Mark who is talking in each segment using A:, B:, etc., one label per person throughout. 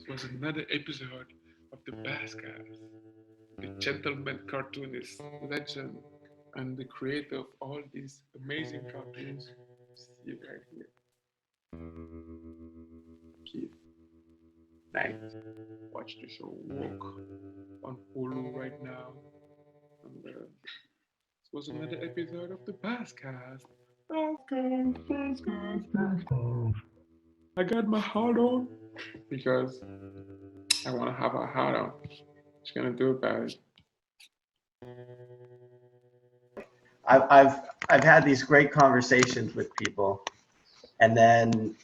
A: was another episode of the Basscast, the gentleman cartoonist, legend, and the creator of all these amazing cartoons. See you right here. Keith Knight. Watch the show Walk on Hulu right now. And this was another episode of the Basscast. Basscast. I got my heart on because I want to have a heart on. What's gonna do about it?
B: I've had these great conversations with people, and then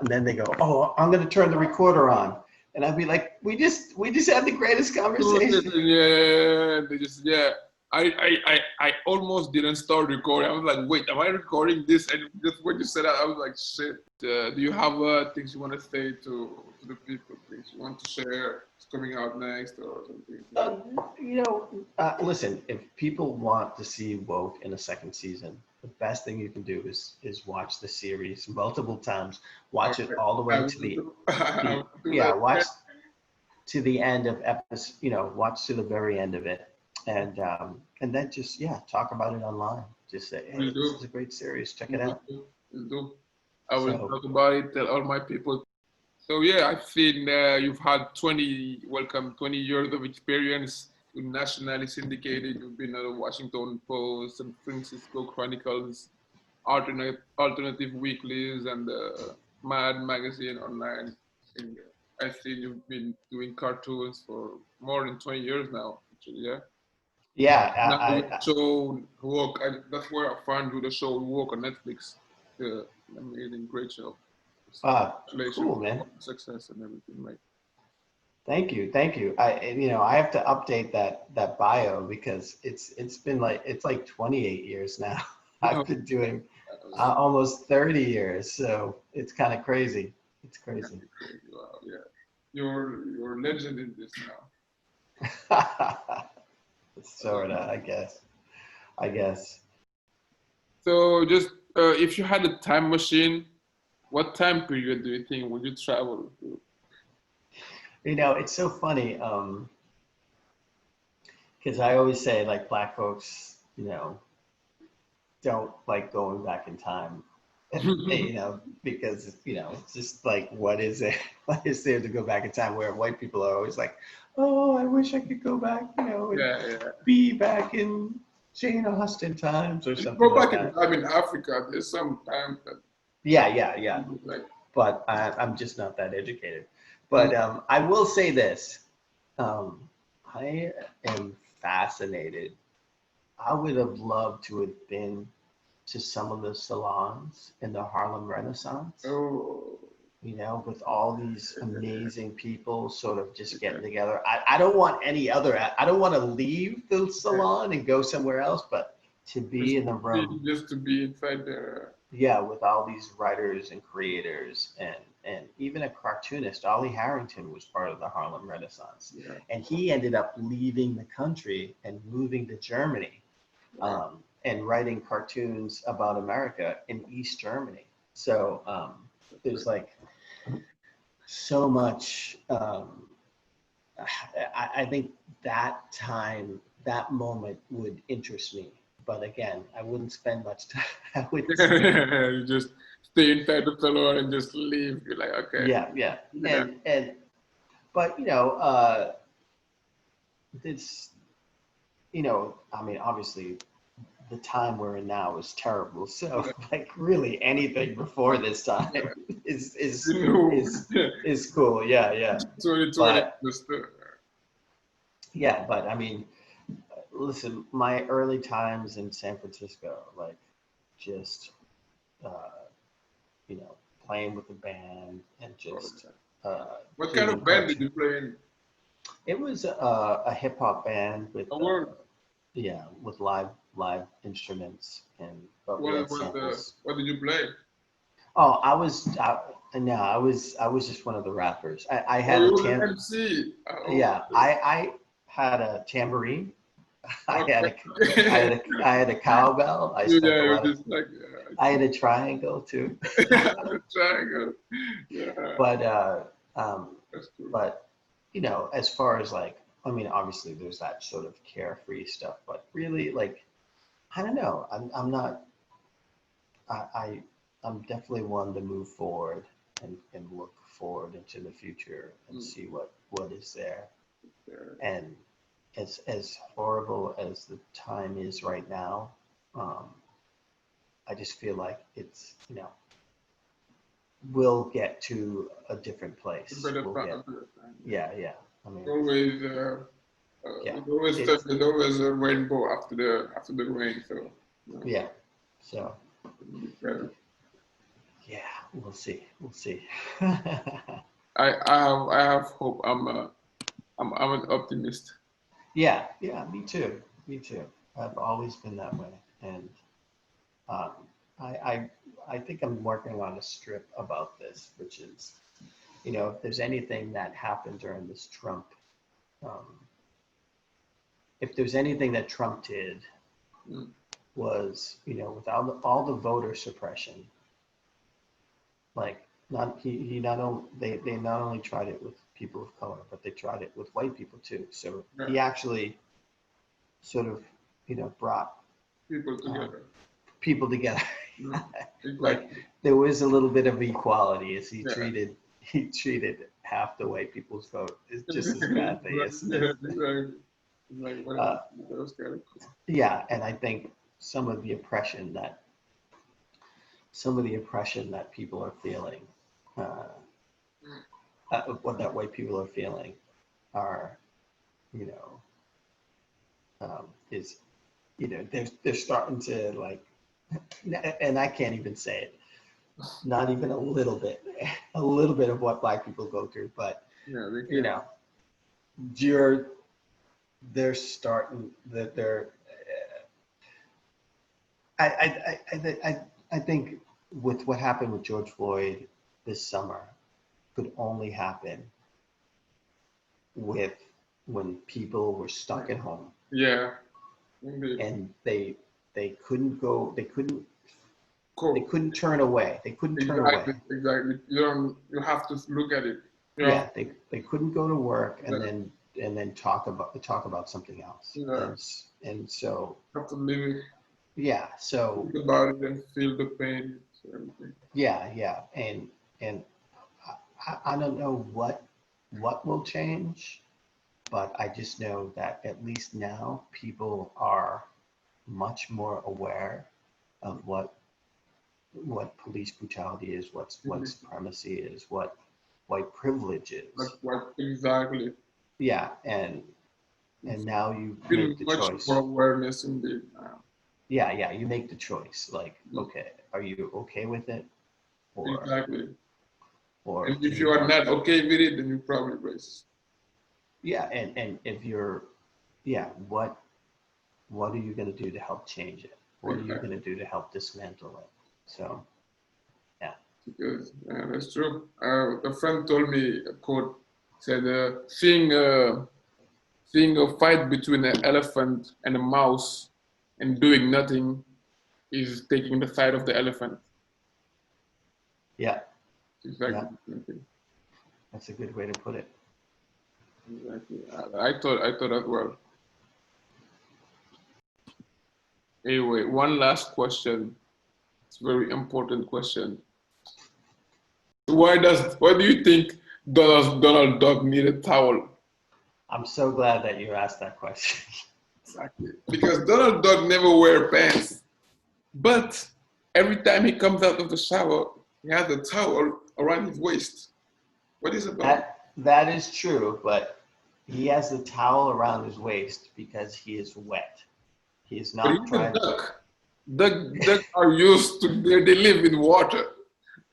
B: they go, "Oh, I'm going to turn the recorder on," and I'd be like, "We just had the greatest conversation."
A: Yeah, they just I almost didn't start recording. I was like, wait, am I recording this? And just when you said that, I was like, shit. Do you have things you want to say to the people? Things you want to share? It's coming out next or something?
B: Listen, if people want to see Woke in a second season, the best thing you can do is watch the series multiple times. Watch it all the way to the watch to the end of episode. Watch to the very end of it, and then just talk about it online. Just say, hey, this is a great series. Check it out.
A: I will talk about it. Tell all my people. So yeah, I've seen you've had 20 years of experience. You're nationally syndicated. You've been at the Washington Post, San Francisco Chronicles, alternative weeklies, and Mad magazine online. And I've seen you've been doing cartoons for more than 20 years now. Actually, yeah.
B: Yeah,
A: show Walk. That's where I found you the show Walk on Netflix. Amazing, great show.
B: Cool, man.
A: Success and everything, right?
B: Thank you. I have to update that bio because it's been like 28 years now. I've been doing almost 30 years, so it's kind of crazy. It's crazy.
A: Wow, yeah, you're a legend in this now.
B: Sorta, I guess.
A: So just if you had a time machine, what time period do you think would you travel to?
B: It's so funny because I always say like black folks, don't like going back in time, because it's just like what is it? What is there to go back in time? Where white people are always like, oh, I wish I could go back, and be back in Jane Austen times or something.
A: Go back in time in Africa. There's some time that.
B: Yeah. But I'm just not that educated. But I will say this. I am fascinated. I would have loved to have been to some of the salons in the Harlem Renaissance.
A: Oh.
B: With all these amazing people sort of just getting together. I don't want I don't want to leave the salon and go somewhere else, but to be in the room.
A: Just to be inside there.
B: Yeah, with all these writers and creators and even a cartoonist. Ollie Harrington was part of the Harlem Renaissance.
A: Yeah.
B: And he ended up leaving the country and moving to Germany, and writing cartoons about America in East Germany. So there's like so much. I think that moment would interest me. But again, I wouldn't spend much time.
A: You just stay inside the salon and just leave. You're like, okay.
B: Yeah. But it's I mean, obviously, the time we're in now is terrible. So, like, really, anything before this time is cool. Yeah. But I mean, listen, my early times in San Francisco, like, just playing with the band and just.
A: What kind of band did you play in?
B: It was a hip hop band with with live instruments and
A: what did you play?
B: Oh, I was just one of the rappers. I had a
A: MC. Oh.
B: Yeah, I had a tambourine. I had a cowbell. I had a triangle too.
A: Triangle. Yeah.
B: But
A: That's true.
B: But, you know, as far as like, I mean, obviously there's that sort of carefree stuff, but really like, I don't know. I'm not, I'm definitely one to move forward and look forward into the future and see what is there. And as horrible as the time is right now, I just feel like it's, you know, we'll get to a different place. Yeah. I mean,
A: always,
B: yeah,
A: there's always a rainbow after the rain. So
B: yeah. So
A: better.
B: yeah, we'll see.
A: I have hope. I'm an optimist.
B: Yeah, me too. I've always been that way, and um, I think I'm working on a strip about this, which is, you know, if there's anything that happened during this Trump, if there's anything that Trump did, was, you know, with all the voter suppression, like he not only they not only tried it with people of color, but they tried it with white people too. So he actually sort of, you know, brought people together. Like there was a little bit of equality as he treated half the white people's vote. It's just as badly as yeah, and I think some of the oppression that people are feeling, what that white people are feeling, are, you know, is, you know, they're starting to like, and I can't even say it, not even a little bit of what black people go through, but you know, they're starting that they're. I think with what happened with George Floyd this summer could only happen with when people were stuck at home.
A: Yeah.
B: And they couldn't go. They couldn't turn away.
A: Exactly. You have to look at it.
B: Yeah, they couldn't go to work and then talk about something else.
A: Yeah.
B: And so
A: have to live it.
B: Yeah. So
A: think about it and feel the pain. Everything.
B: Yeah. And I don't know what will change, but I just know that at least now people are much more aware of what police brutality is, what supremacy is, what white privilege is.
A: What exactly?
B: Yeah, and now you make the choice.
A: More awareness indeed.
B: Yeah, you make the choice. Like, okay, are you okay with it? Or,
A: exactly.
B: Or
A: and if you are not okay with it, then you probably racist.
B: Yeah, and if you're, what are you going to do to help change it? What are you going to do to help dismantle it? So, yeah.
A: Because that's true. A friend told me a quote said, seeing a fight between an elephant and a mouse and doing nothing is taking the side of the elephant.
B: Yeah.
A: Exactly.
B: Yeah. That's a good way to put it.
A: Exactly. I thought as well. Anyway, one last question. It's a very important question. Why do you think Donald Duck need a towel?
B: I'm so glad that you asked that question.
A: Exactly. Because Donald Duck never wear pants. But every time he comes out of the shower, he has a towel around his waist. What is it about?
B: That is true, but he has the towel around his waist because he is wet. He is not
A: but
B: trying.
A: Duck. Ducks are used to they live in water.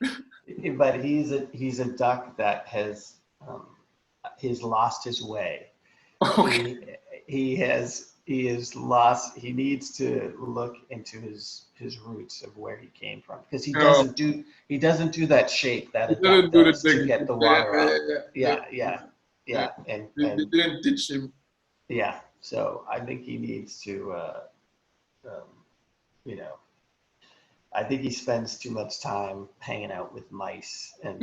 B: But he's a duck that has he's lost his way. Okay. He is lost. He needs to look into his roots of where he came from, because he doesn't do that shape that a duck does to get the water out. Yeah. And they
A: didn't teach him.
B: Yeah. So I think he needs to, I think he spends too much time hanging out with mice and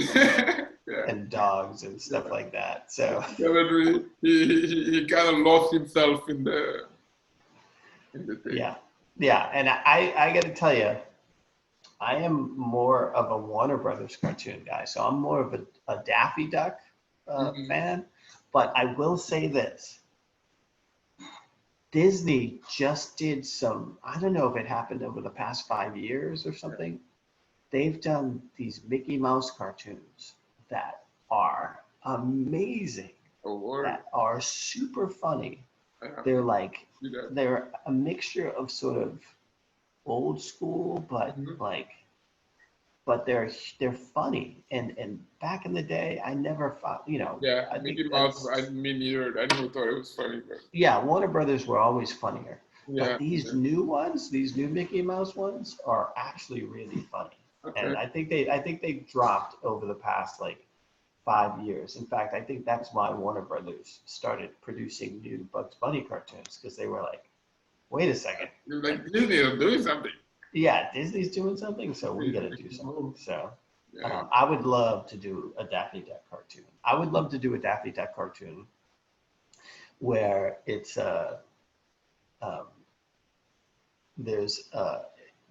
B: and dogs and stuff like that. So
A: he kind of lost himself in the thing.
B: Yeah, and I got to tell you, I am more of a Warner Brothers cartoon guy, so I'm more of a Daffy Duck fan. But I will say this. Disney just did some, I don't know if it happened over the past 5 years or something. They've done these Mickey Mouse cartoons that are amazing, that are super funny. They're like, they're a mixture of sort of old school, but but they're funny. And back in the day, I never thought, I
A: Mickey
B: think
A: Mouse, I never thought it was funny. But
B: Warner Brothers were always funnier. But these new ones, these new Mickey Mouse ones, are actually really funny.
A: Okay.
B: And I think they dropped over the past like 5 years. In fact, I think that's why Warner Brothers started producing new Bugs Bunny cartoons, because they were like, wait a second.
A: Like Disney is doing something.
B: Yeah, Disney's doing something, so we got to do something. So I would love to do a Daffy Duck cartoon. I would love to do a Daffy Duck cartoon where it's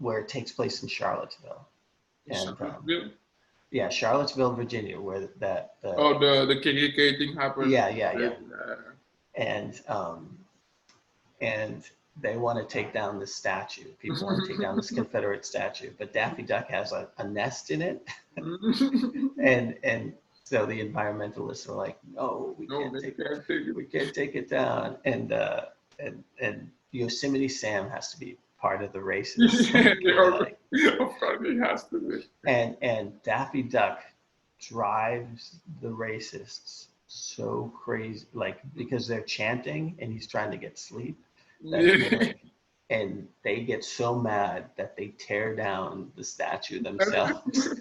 B: where it takes place in Charlottesville. And Charlottesville, Virginia, where the
A: KKK thing happened.
B: Yeah. And they want to take down the statue. People want to take down this Confederate statue, but Daffy Duck has a nest in it, and so the environmentalists are like, no, we can't take it down, and Yosemite Sam has to be part of the races.
A: Of course, he has to be.
B: And Daffy Duck drives the racists so crazy, like, because they're chanting and he's trying to get sleep. And they get so mad that they tear down the statue themselves.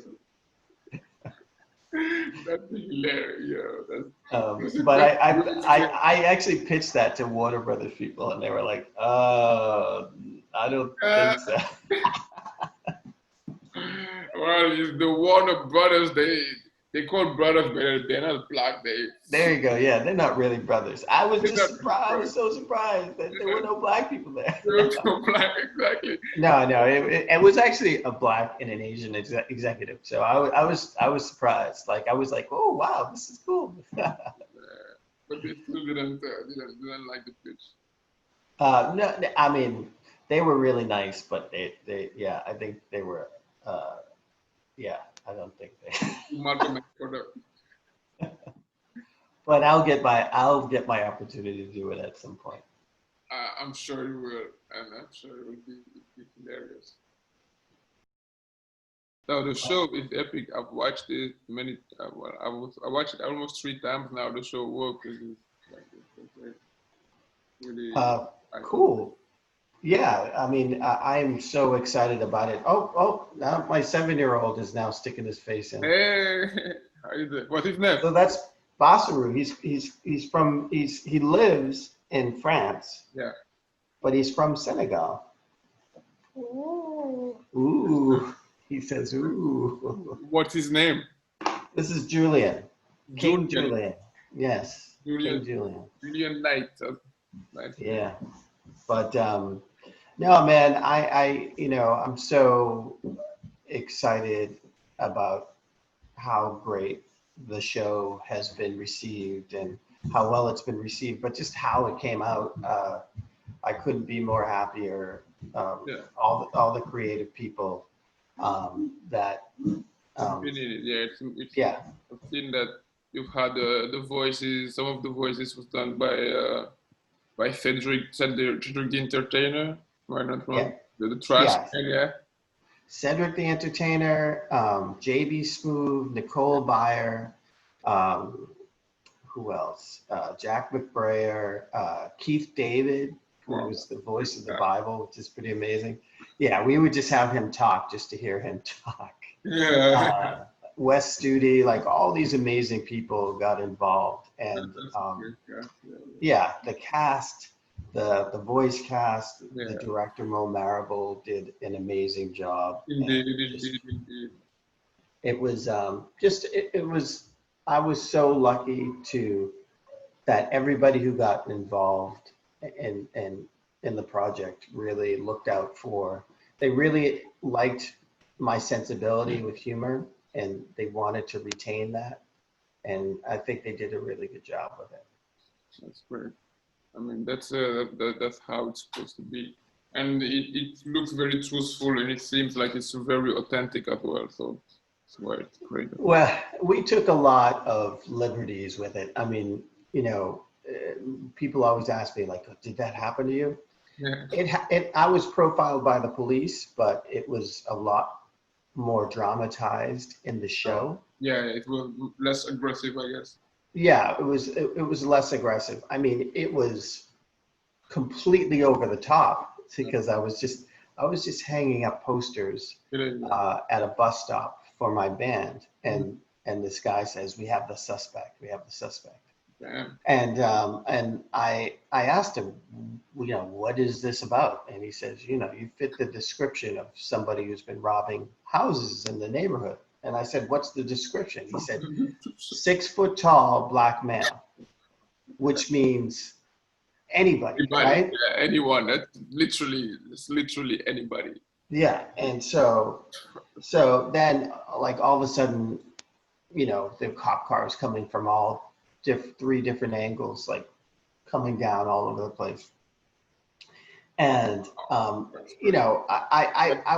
A: That's hilarious.
B: But I actually pitched that to Warner Brothers people, and they were like, I don't think so.
A: Well, it's the Warner Brothers. They call brothers, but they're not black.
B: There you go. Yeah, they're not really brothers. I was just surprised. I was so surprised that there were no black people there.
A: There was no black, exactly.
B: No, it was actually a black and an Asian executive. So I was surprised. Like, I was like, oh wow, this is cool.
A: But they still didn't like the pitch.
B: No, I mean, they were really nice, but they I think they were I don't think they. But I'll get my opportunity to do it at some point.
A: I'm sure you will, and I'm sure it will be hilarious. Now the show is epic. I've watched it many. I watched it almost 3 times now. The show works. Really
B: cool. Yeah, I mean, I'm so excited about it. Oh, now my 7-year-old is now sticking his face in.
A: Hey, how is it? What's his name?
B: So that's Bassaroo. He lives in France.
A: Yeah.
B: But he's from Senegal. Ooh. He says, ooh.
A: What's his name?
B: This is Julian. King Julian. Yes. King Julian.
A: Julian Knight.
B: Yeah. But no, man, I'm so excited about how great the show has been received and how well it's been received, but just how it came out. I couldn't be more happier. All the creative people that.
A: It's I've seen that you've had the voices. Some of the voices was done by Cedric the Entertainer. Am I not wrong? Yeah. The trash man,
B: Cedric the Entertainer, JB Smoove, Nicole Byer, who else? Jack McBrayer, Keith David, who was the voice of the Bible, which is pretty amazing. Yeah, we would just have him talk just to hear him talk.
A: Yeah.
B: Wes Studi, like all these amazing people got involved, and the cast, the voice cast, the director Mo Marable did an amazing job.
A: Indeed.
B: It was it was I was so lucky that everybody who got involved in the project really looked out for. They really liked my sensibility with humor, and they wanted to retain that. And I think they did a really good job with it.
A: That's great. I mean, that's how it's supposed to be, and it looks very truthful, and it seems like it's very authentic as well. So that's why it's great.
B: Well, we took a lot of liberties with it. I mean, people always ask me like, "Did that happen to you?"
A: Yeah.
B: I was profiled by the police, but it was a lot more dramatized in the show.
A: Yeah, it was less aggressive, I guess.
B: Yeah, it was less aggressive. I mean, it was completely over the top because I was just hanging up posters at a bus stop for my band, and this guy says, "We have the suspect. We have the suspect."
A: Damn.
B: And I asked him, what is this about? And he says, you fit the description of somebody who's been robbing houses in the neighborhood. And I said, what's the description? He said, 6 foot tall black male, which means anybody, right?
A: Yeah, anyone. It's literally anybody.
B: Yeah. And so then like all of a sudden, the cop cars coming from all 3 different angles, like coming down all over the place. And, I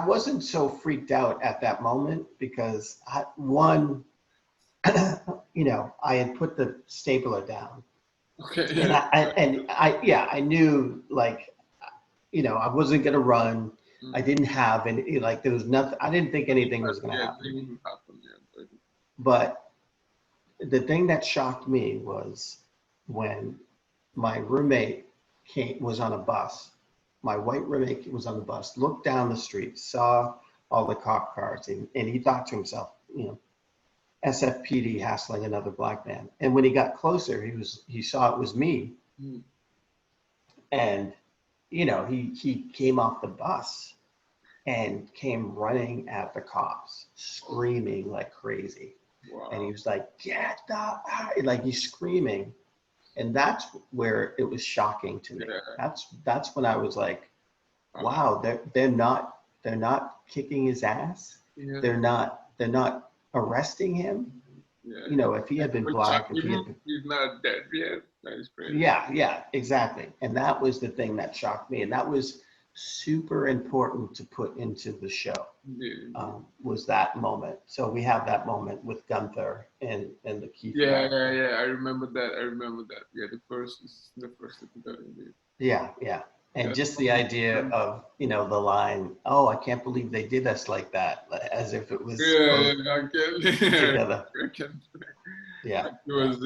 B: wasn't so freaked out at that moment because I had put the stapler down.
A: Okay.
B: And I knew like, I wasn't going to run. I didn't have any, like, there was nothing, I didn't think anything was going to happen. But the thing that shocked me was when my roommate was on a bus. My white roommate was on the bus, looked down the street, saw all the cop cars, and he thought to himself, SFPD hassling another black man. And when he got closer, he saw it was me. And, he came off the bus and came running at the cops, screaming like crazy. Wow. And he was like, "Get the out!" Like he's screaming. And that's where it was shocking to me. Yeah. That's when I was like, wow, they're not kicking his ass. Yeah. They're not arresting him. Yeah. If he had been black, he's
A: not dead yet. That is crazy.
B: Yeah, exactly. And that was the thing that shocked me. And that was super important to put into the show. Yeah. Was that moment. So we have that moment with Gunther and the Keith.
A: Yeah. I remember that. Yeah, the first episode indeed.
B: Yeah. And just the idea of, the line, "Oh, I can't believe they did us like that," as if it was together. Yeah.
A: It was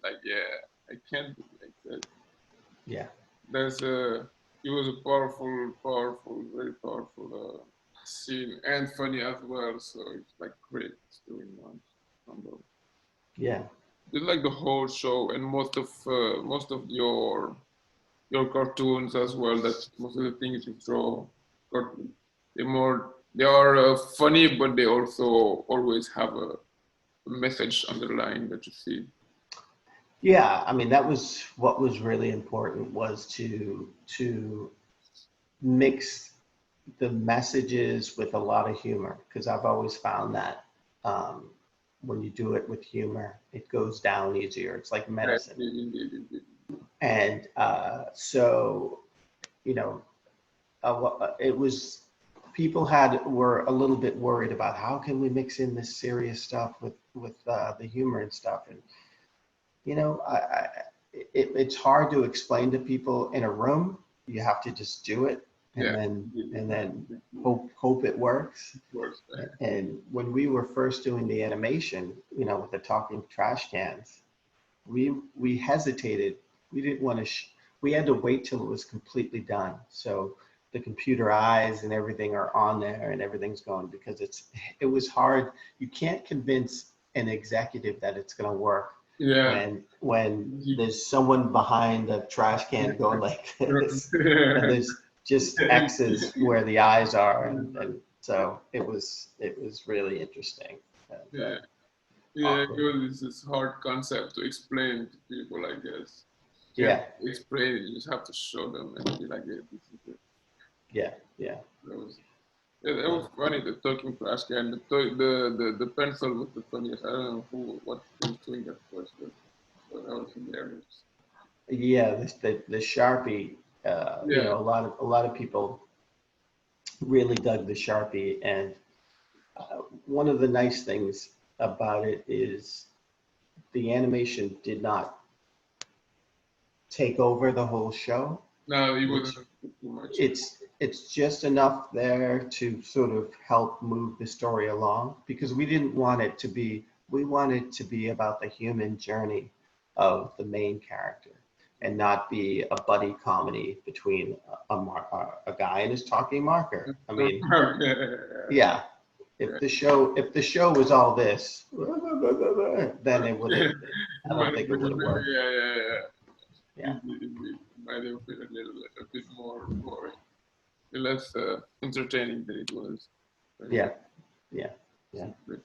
A: like, I can't do like that.
B: Yeah.
A: It was a powerful, very powerful scene, and funny as well. So it's like great doing one combo.
B: Yeah.
A: Just like the whole show and most of your cartoons as well. That most of the things you draw, they are funny, but they also always have a message underlying that you see.
B: Yeah, I mean, that was what was really important, was to mix the messages with a lot of humor, because I've always found that when you do it with humor, it goes down easier. It's like medicine.
A: Indeed.
B: And so, it was, people were a little bit worried about how can we mix in this serious stuff with the humor and stuff. And it's hard to explain to people in a room. You have to just do it, and then hope it works. And when we were first doing the animation, with the talking trash cans, we hesitated. We didn't want to. We had to wait till it was completely done. So the computer eyes and everything are on there, and everything's going, because it was hard. You can't convince an executive that it's going to work.
A: Yeah.
B: When there's someone behind the trash can going like this, and there's just X's where the eyes are, and so it was really interesting.
A: Yeah,
B: awkward.
A: because it's this hard concept to explain to people, I guess. You
B: Yeah,
A: can't explain it, you just have to show them and be like, yeah, this is it.
B: yeah, yeah.
A: That was, yeah, that was funny, the talking plastic and the pencil was the funniest. I don't know what was doing that first, but that was hilarious.
B: Yeah, the Sharpie,
A: Yeah,
B: a lot of people really dug the Sharpie, and one of the nice things about it is the animation did not take over the whole show,
A: no, it wasn't
B: which
A: too much.
B: it's just enough there to sort of help move the story along, because we didn't want it to be, we wanted to be about the human journey of the main character and not be a buddy comedy between a guy and his talking marker. I mean, yeah,
A: Yeah.
B: if the show was all this, then it would have, I
A: Might
B: don't
A: have
B: think it
A: been,
B: would have worked.
A: yeah.
B: Yeah,
A: It might have been a bit more boring, less entertaining than it was. But
B: yeah, yeah, yeah.
A: but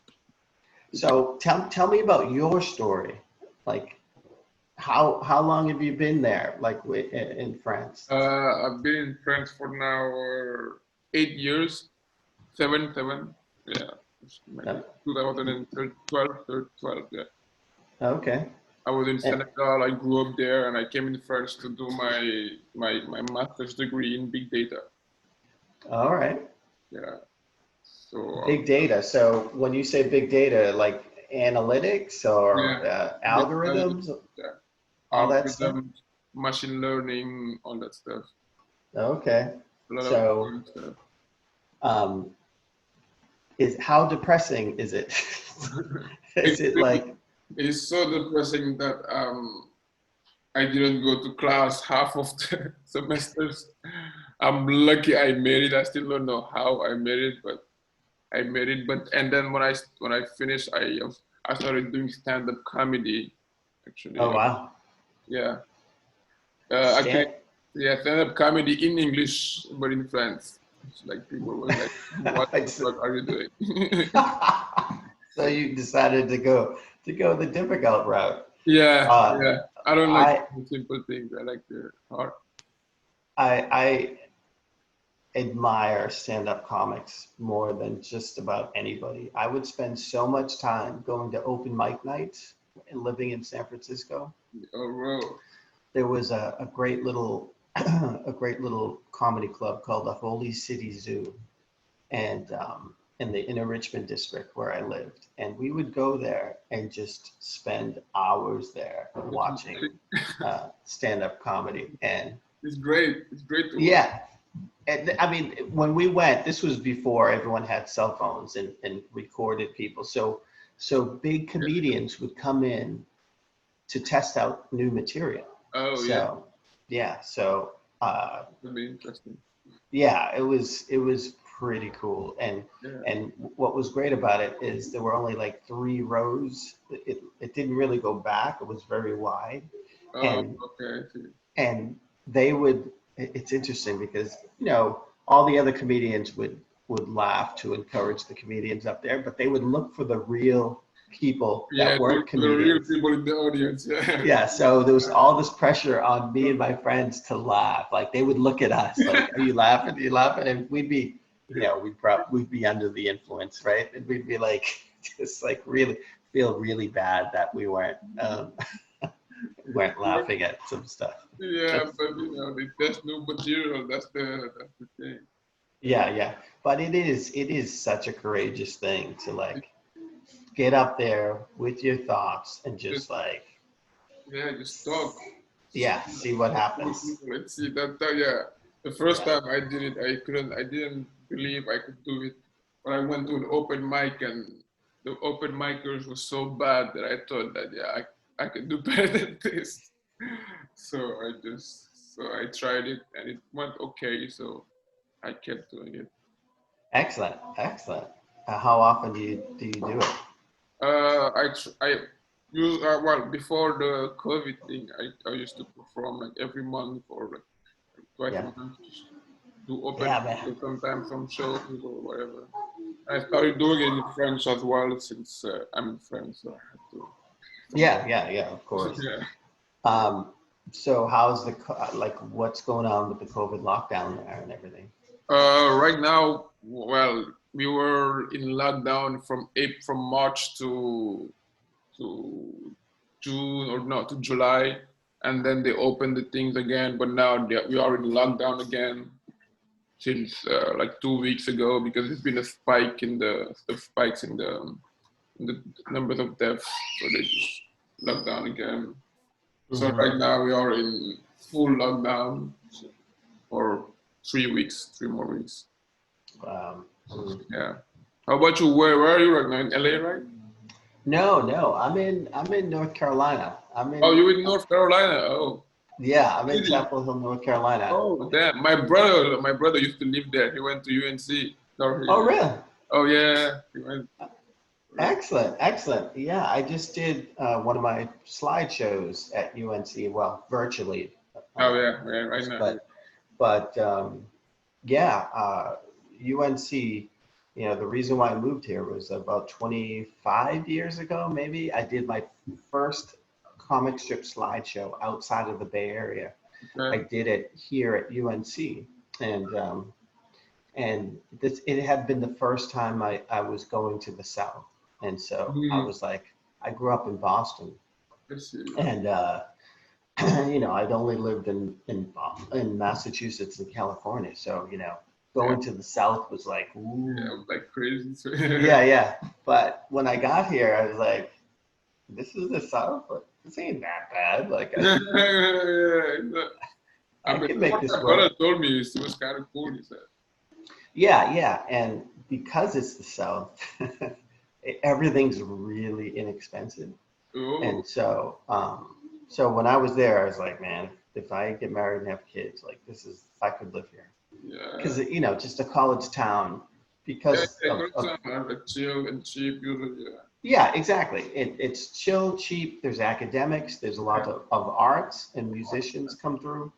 B: So tell me about your story. Like, how long have you been there? Like in France?
A: I've been in France for now 8 years, seven, yeah, maybe
B: No.
A: 2012, yeah.
B: Okay.
A: I was in
B: Eh,
A: Senegal. I grew up there, and I came in France to do my master's degree in big data.
B: all right.
A: Yeah. So
B: Big data. So when you say big data, like analytics or
A: yeah, data
B: algorithms,
A: analysis, yeah,
B: all that stuff.
A: algorithms, machine learning, all that stuff.
B: Okay.
A: A lot of
B: So
A: fun stuff.
B: um, is how depressing is it? Is
A: It's
B: it
A: really,
B: like,
A: it's so depressing that I didn't go to class half of the semesters. I'm lucky I made it. I still don't know how I made it, but I made it. But and then when I finished, I started doing stand-up comedy.
B: oh
A: Actually,
B: wow,
A: yeah. Actually,
B: stand.
A: yeah, stand-up comedy in English, but in France. It's like people were like, "What the fuck are you doing?"
B: So you decided to go the difficult route.
A: Yeah,
B: Uh,
A: yeah. I don't like
B: I
A: simple things. I like the hard.
B: I admire stand-up comics more than just about anybody. I would spend so much time going to open mic nights and living in San Francisco.
A: Oh, bro.
B: There was a great little a great little comedy club called the Holy City Zoo, and in the Richmond district where I lived, and we would go there and just spend hours there watching stand-up comedy. And
A: It's great. It's great to watch.
B: yeah, and I mean, when we went, this was before everyone had cell phones and recorded people. So big comedians would come in to test out new material.
A: Oh yeah,
B: So yeah, so
A: that'd be interesting.
B: yeah, it was pretty cool.
A: Yeah.
B: And what was great about it is there were only like 3 rows. It didn't really go back. It was very wide,
A: Oh,
B: and
A: okay. I see.
B: and they would. It's interesting because all the other comedians would laugh to encourage the comedians up there, but they would look for the real people
A: Yeah,
B: that weren't
A: the real
B: comedians.
A: people in the audience. Yeah.
B: Yeah, so there was all this pressure on me and my friends to laugh. Like they would look at us like, "Are you laughing? Are you laughing?" And we'd be, we'd be under the influence, right? And we'd be like, just like really feel really bad that we weren't laughing at some stuff.
A: Yeah,
B: That's,
A: but they test new material. That's the thing.
B: yeah, yeah. But it is such a courageous thing to like get up there with your thoughts and
A: Just
B: just like,
A: yeah, just talk.
B: yeah, see what happens.
A: Let's see that. Yeah, the first
B: Yeah.
A: time I did it, I couldn't. I didn't believe I could do it. When I went to an open mic and the open micers were so bad that I thought that yeah, I could do better than this. So I tried it and it went okay. So I kept doing it.
B: Excellent, excellent. How often do you do it?
A: I use well before the COVID thing. I used to perform like every month or like twice a
B: Yeah,
A: month. Just do open
B: yeah, man.
A: sometimes some shows or whatever. I started doing it in French as well since I'm in France, so I have to.
B: Yeah, of course.
A: Yeah.
B: Um, so how's like what's going on with the COVID lockdown there and everything?
A: Right now, well, we were in lockdown from March to June or no to July, and then they opened the things again. But now we are in lockdown again since like 2 weeks ago because there's been a spike in the spikes in the numbers of deaths, so they just locked down again. So
B: Mm-hmm.
A: right now we are in full lockdown for 3 weeks, 3 more weeks. Yeah. How about you? Where are you right now? In LA, right?
B: No, I'm in North Carolina.
A: Oh, you in North Carolina? Oh,
B: I'm in
A: really?
B: Chapel Hill, North Carolina.
A: Oh, damn. My brother used to live there. He went to UNC.
B: Oh, really?
A: Oh, yeah. He went.
B: Excellent. Yeah, I just did one of my slideshows at UNC, well, virtually.
A: Oh,
B: Um,
A: yeah. Right now.
B: but yeah, UNC, the reason why I moved here was about 25 years ago, maybe. I did my first comic strip slideshow outside of the Bay Area. I
A: Okay.
B: did it here at UNC, and it had been the first time I was going to the South, and so I
A: Mm,
B: was like, I grew up in Boston,
A: I see.
B: and I'd only lived in Massachusetts and California, so
A: Yeah.
B: going to the South was like,
A: Yeah.
B: ooh,
A: Like crazy.
B: yeah. But when I got here, I was like, this is the South, but this ain't that bad. Like,
A: Yeah. I
B: I
A: mean,
B: can make
A: what
B: this
A: my brother
B: work.
A: told me is it was kind of cool. He said.
B: Yeah, and because it's the South, everything's really inexpensive.
A: Oh,
B: And so when I was there, I was like, man, if I get married and have kids, like I could live here.
A: yeah.
B: Because, just a college town
A: Yeah,
B: because
A: yeah,
B: of
A: good time, like chill and cheap, usually.
B: yeah, exactly. It's chill, cheap. There's academics. There's a
A: Yeah,
B: lot of arts and musicians come through.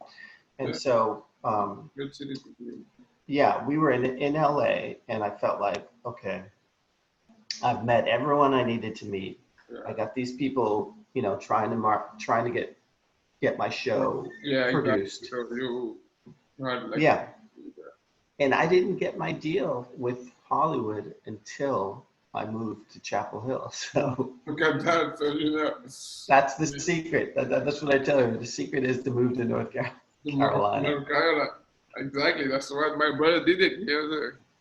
B: And
A: yeah,
B: so,
A: good city to be in.
B: yeah, we were in LA and I felt like, okay, I've met everyone I needed to meet. I
A: Yeah,
B: got these people, trying to get my show
A: yeah, exactly.
B: produced.
A: So you had like,
B: Yeah. And I didn't get my deal with Hollywood until I moved to Chapel Hill. So
A: look at that. So
B: that's the secret. That's what I tell her. The secret is to move to Carolina.
A: North Carolina. Exactly. That's what my brother did it.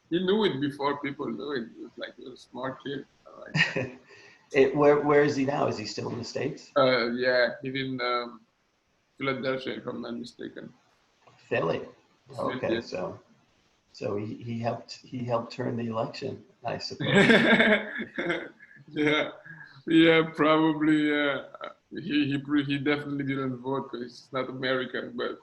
A: He knew it before people knew it. He was a smart kid. I like that.
B: Where is he now? Is he still in the States?
A: Yeah, he's in Philadelphia, if I'm not mistaken.
B: Philly. Okay,
A: Yeah.
B: so he helped turn the election, I suppose.
A: Yeah, yeah, probably. Yeah, he definitely didn't vote because he's not American, but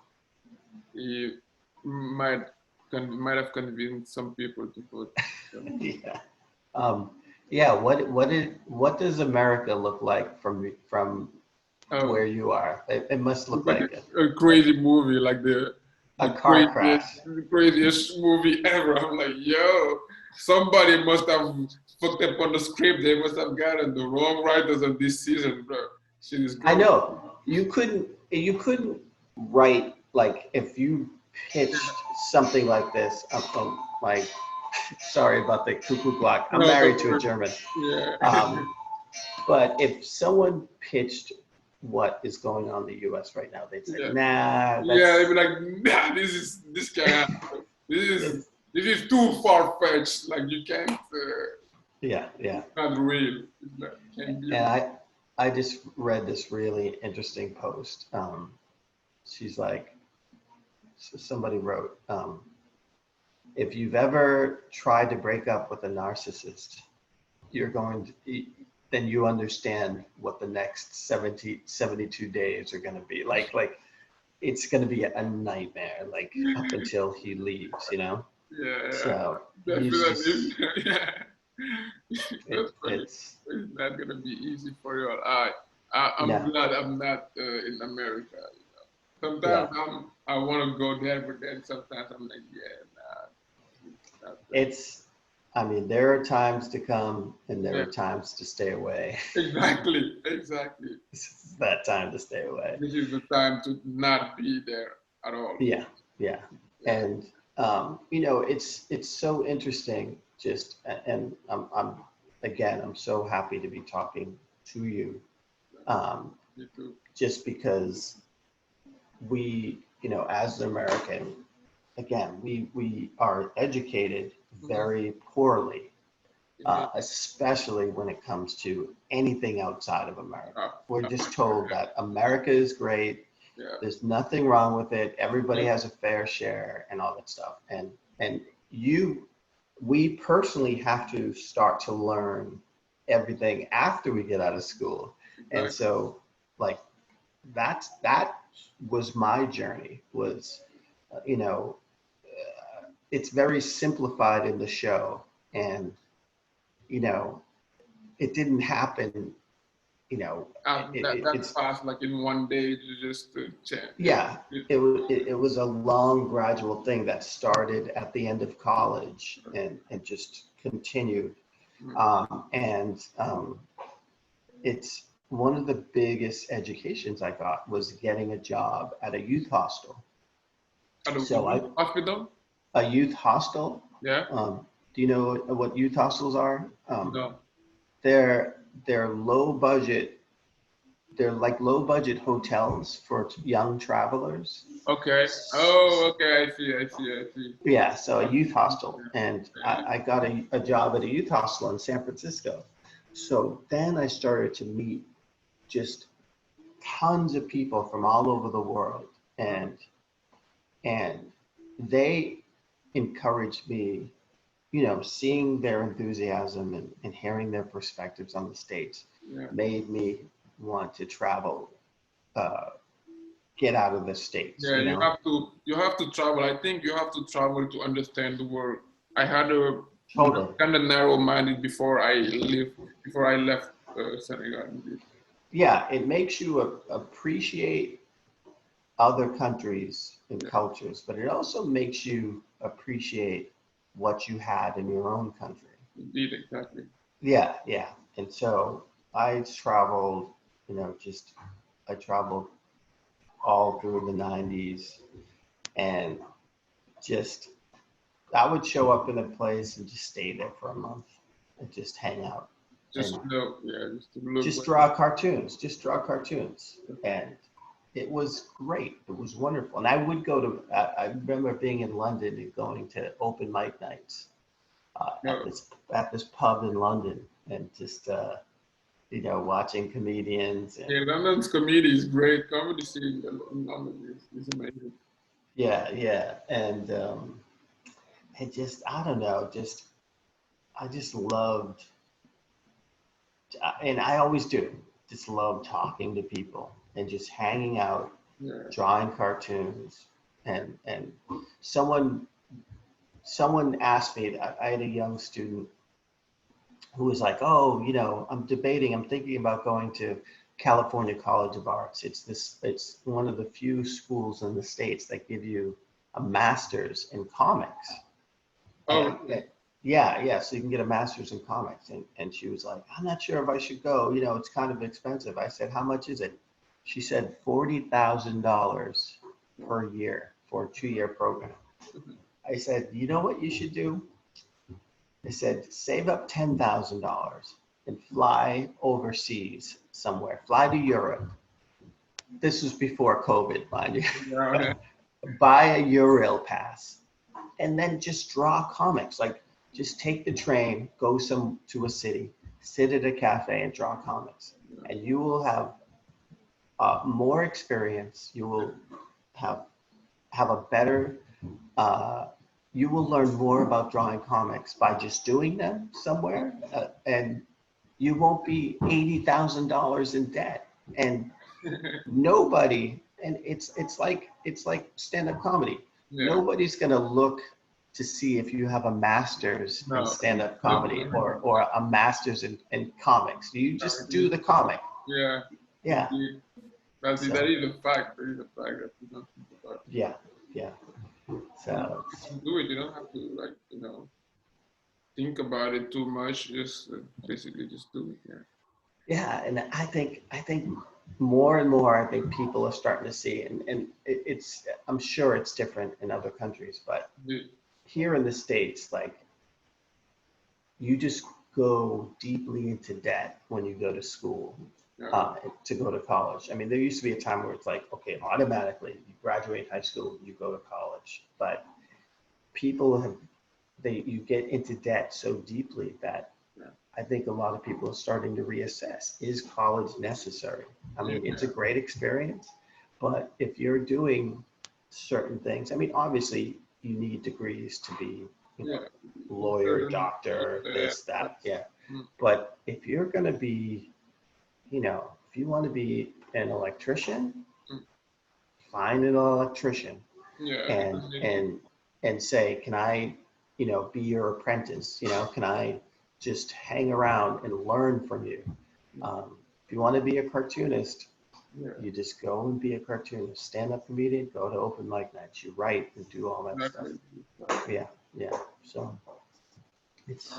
A: he might might have convinced some people to vote. So,
B: Yeah. Um, yeah. What does America look like from
A: oh,
B: where you are? It must look
A: it's like
B: like
A: a crazy movie, like
B: a
A: the
B: car crash.
A: craziest movie ever. I'm like, yo, somebody must have fucked up on the script. They must have gotten the wrong writers of this season, bro. Shit is
B: I
A: good.
B: know you couldn't write like if you pitched something like this. Like, sorry about the cuckoo clock. I'm
A: No,
B: married
A: don't
B: to a
A: worry.
B: German.
A: Yeah.
B: Um, but if someone pitched what is going on in the U.S. right now, they'd say,
A: Yeah.
B: "Nah,
A: Yeah, they'd be like, nah, this can't happen.
B: it's
A: This is too far fetched. Like you can't.
B: yeah."
A: It's not real. Can't be
B: And
A: real.
B: I just read this really interesting post. She's like, somebody wrote, if you've ever tried to break up with a narcissist, you're going to, then you understand what the next 72 days are going to be like it's going to be a nightmare, like up until he leaves.
A: Yeah,
B: So he's
A: definitely.
B: just,
A: Yeah. That's funny.
B: it's,
A: It's not gonna be easy for you all. I'm
B: no,
A: glad I'm not in America. Sometimes
B: yeah,
A: I want to go there, but then sometimes I'm like, yeah, nah, it's not.
B: it's, I mean, there are times to come and there
A: Yeah,
B: are times to stay away.
A: exactly, exactly.
B: This is that time to stay away.
A: This is the time to not be there at all.
B: Yeah, yeah.
A: Yeah.
B: And it's so interesting. Just and I'm again, I'm so happy to be talking to you. Um,
A: Me too.
B: just because we, as an American, again, we are educated
A: Mhm.
B: very poorly,
A: Mhm.
B: especially when it comes to anything outside of America.
A: Uh,
B: We're
A: uh,
B: just told that America is great.
A: yeah.
B: There's nothing wrong with it. Everybody
A: Yeah.
B: has a fair share and all that stuff. And we personally have to start to learn everything after we get out of school. And
A: Exactly.
B: so, like, that was my journey. Was you know, it's very simplified in the show, and you know, it didn't happen. You know,
A: That
B: it's
A: fast, like in one day, you just change.
B: yeah. It was a long gradual thing that started at the end of college and just continued.
A: Mhm.
B: It's one of the biggest educations I got was getting a job at a youth hostel.
A: At the
B: So
A: hospital?
B: a youth hostel.
A: Yeah.
B: Do you know what youth hostels are?
A: No.
B: They're they're low budget. They're like low budget hotels for young travelers.
A: Okay. Oh, okay. I see. I see. I see.
B: Yeah, so a youth hostel, and I got a job at a youth hostel in San Francisco. So then I started to meet just tons of people from all over the world, and they encouraged me, seeing their enthusiasm and hearing their perspectives on the States
A: Yeah.
B: made me want to travel, uh, get out of the States,
A: Yeah. You have to travel. I think you have to travel to understand the world. I had a
B: Totally.
A: kind of narrow-minded before I left Senegal.
B: Yeah, it makes you appreciate other countries and
A: Yeah.
B: cultures, but it also makes you appreciate what you had in your own country.
A: Indeed. Exactly.
B: Yeah, yeah. And so I traveled, just I traveled all through the 90s, and just I would show up in a place and just stay there for a month and just hang out
A: Just
B: and
A: no. Yeah. Just to look.
B: just draw cartoons. And it was great. It was wonderful. And I would go to, I remember being in London and going to open mic nights
A: No.
B: at this pub in London, and just, watching comedians and
A: Yeah. London's comedy is great. Comedy scene in London is amazing.
B: yeah, yeah. And just, I don't know, I just loved, and I always do, just love talking to people and just hanging out,
A: Yeah.
B: drawing cartoons. And someone someone asked me, I had a young student who was like, oh, I'm thinking about going to California College of Arts. It's one of the few schools in the States that give you a master's in comics.
A: Oh,
B: And yeah, yeah, so you can get a master's in comics. And she was like, I'm not sure if I should go. It's kind of expensive. I said, how much is it? She said $40,000 per year for a 2-year program. I said, you know what you should do? I said, save up $10,000 and fly overseas somewhere. Fly to Europe. This was before COVID, mind you.
A: yeah.
B: Buy a Eurail pass and then just draw comics. Like, just take the train, go to a city, sit at a cafe and draw comics. And you will have more experience. You will have a better uh, you will learn more about drawing comics by just doing them somewhere, and you won't be $80,000 in debt. And nobody, and it's like stand-up comedy.
A: Yeah.
B: Nobody's gonna look to see if you have a master's in
A: No.
B: stand-up comedy or a master's in comics. You just do the comic.
A: Yeah.
B: Yeah.
A: Indeed. That
B: So
A: is a fact. That is a fact that you don't think about.
B: yeah, yeah.
A: You
B: So
A: can do it. You don't have to, like, think about it too much. Just basically just do it. Yeah.
B: Yeah, and I think more and more, I think people are starting to see, and it's, I'm sure it's different in other countries, but
A: Yeah.
B: here in the States, like, you just go deeply into debt when you go to school, to go to college. I mean, there used to be a time where it's like, okay, automatically you graduate high school, you go to college, but people have, you get into debt so deeply that I think a lot of people are starting to reassess, is college necessary? I mean, it's a great experience, but if you're doing certain things, I mean, obviously you need degrees to be, you know, lawyer, doctor, this, that, yeah. But if you're going to be, you know, if you want to be an electrician, find an electrician and say, can I, you know, be your apprentice? You know, can I just hang around and learn from you? If you want to be a cartoonist, you just go and be a cartoonist. Stand up comedian, go to open mic nights, you write and do all that stuff. Yeah, yeah. So it's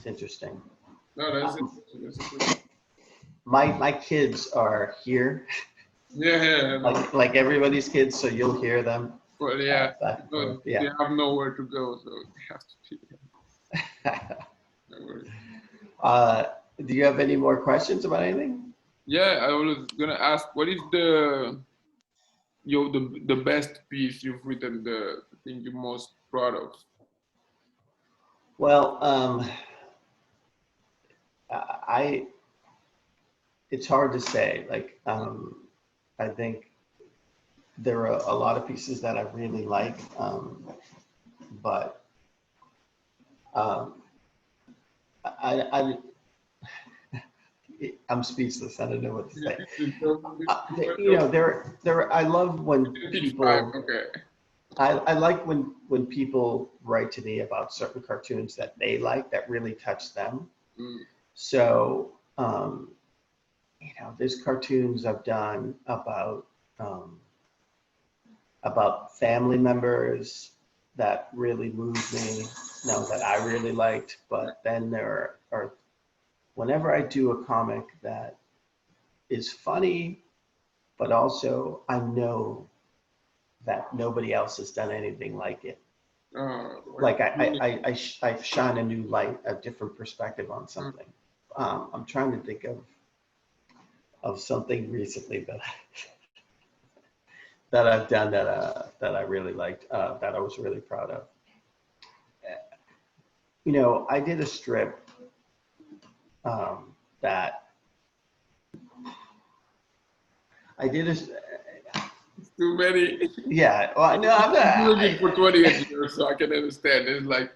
B: interesting.
A: No, that's interesting.
B: My kids are here.
A: Yeah.
B: Like everybody's kids, so you'll hear them.
A: Well, yeah.
B: Yeah.
A: They have nowhere to go, so they have to be. No worries.
B: Do you have any more questions about anything?
A: Yeah, I was gonna ask, what is the best piece you've written, the thing you're most proud of?
B: Well, it's hard to say. Like, I think there are a lot of pieces that I really like, but I'm speechless. I don't know what to say. You know, I love when people.
A: Okay.
B: I like when people write to me about certain cartoons that they like, that really touch them. So, you know, there's cartoons I've done about family members that really moved me, you know, that I really liked. But then there are, whenever I do a comic that is funny, but also I know that nobody else has done anything like it. Like I shine a new light, a different perspective on something. I'm trying to think of something recently that I've done that I really liked, that I was really proud of. You know, I did a strip that I did a.
A: Too many.
B: Yeah, well, no, I'm
A: I'm doing
B: not.
A: it for 28 years, so I can understand. There's like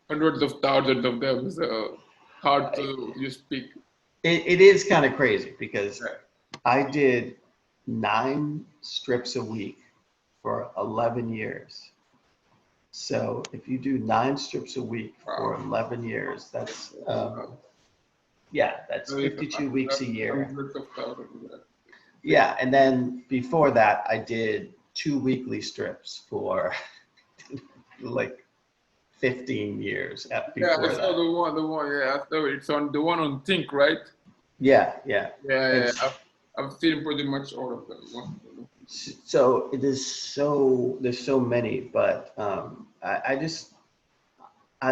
A: hundreds of thousands of them, so hard to just pick.
B: It is kind of crazy because I did 9 strips a week for 11 years. So if you do 9 strips a week for 11 years, that's that's 52 weeks a year. Yeah, and then before that, I did 2 weekly strips for like 15 years.
A: Yeah, I saw the one. Yeah, I saw it. It's on the one on Think, right?
B: Yeah.
A: I've seen pretty much all of them.
B: So there's so many, but I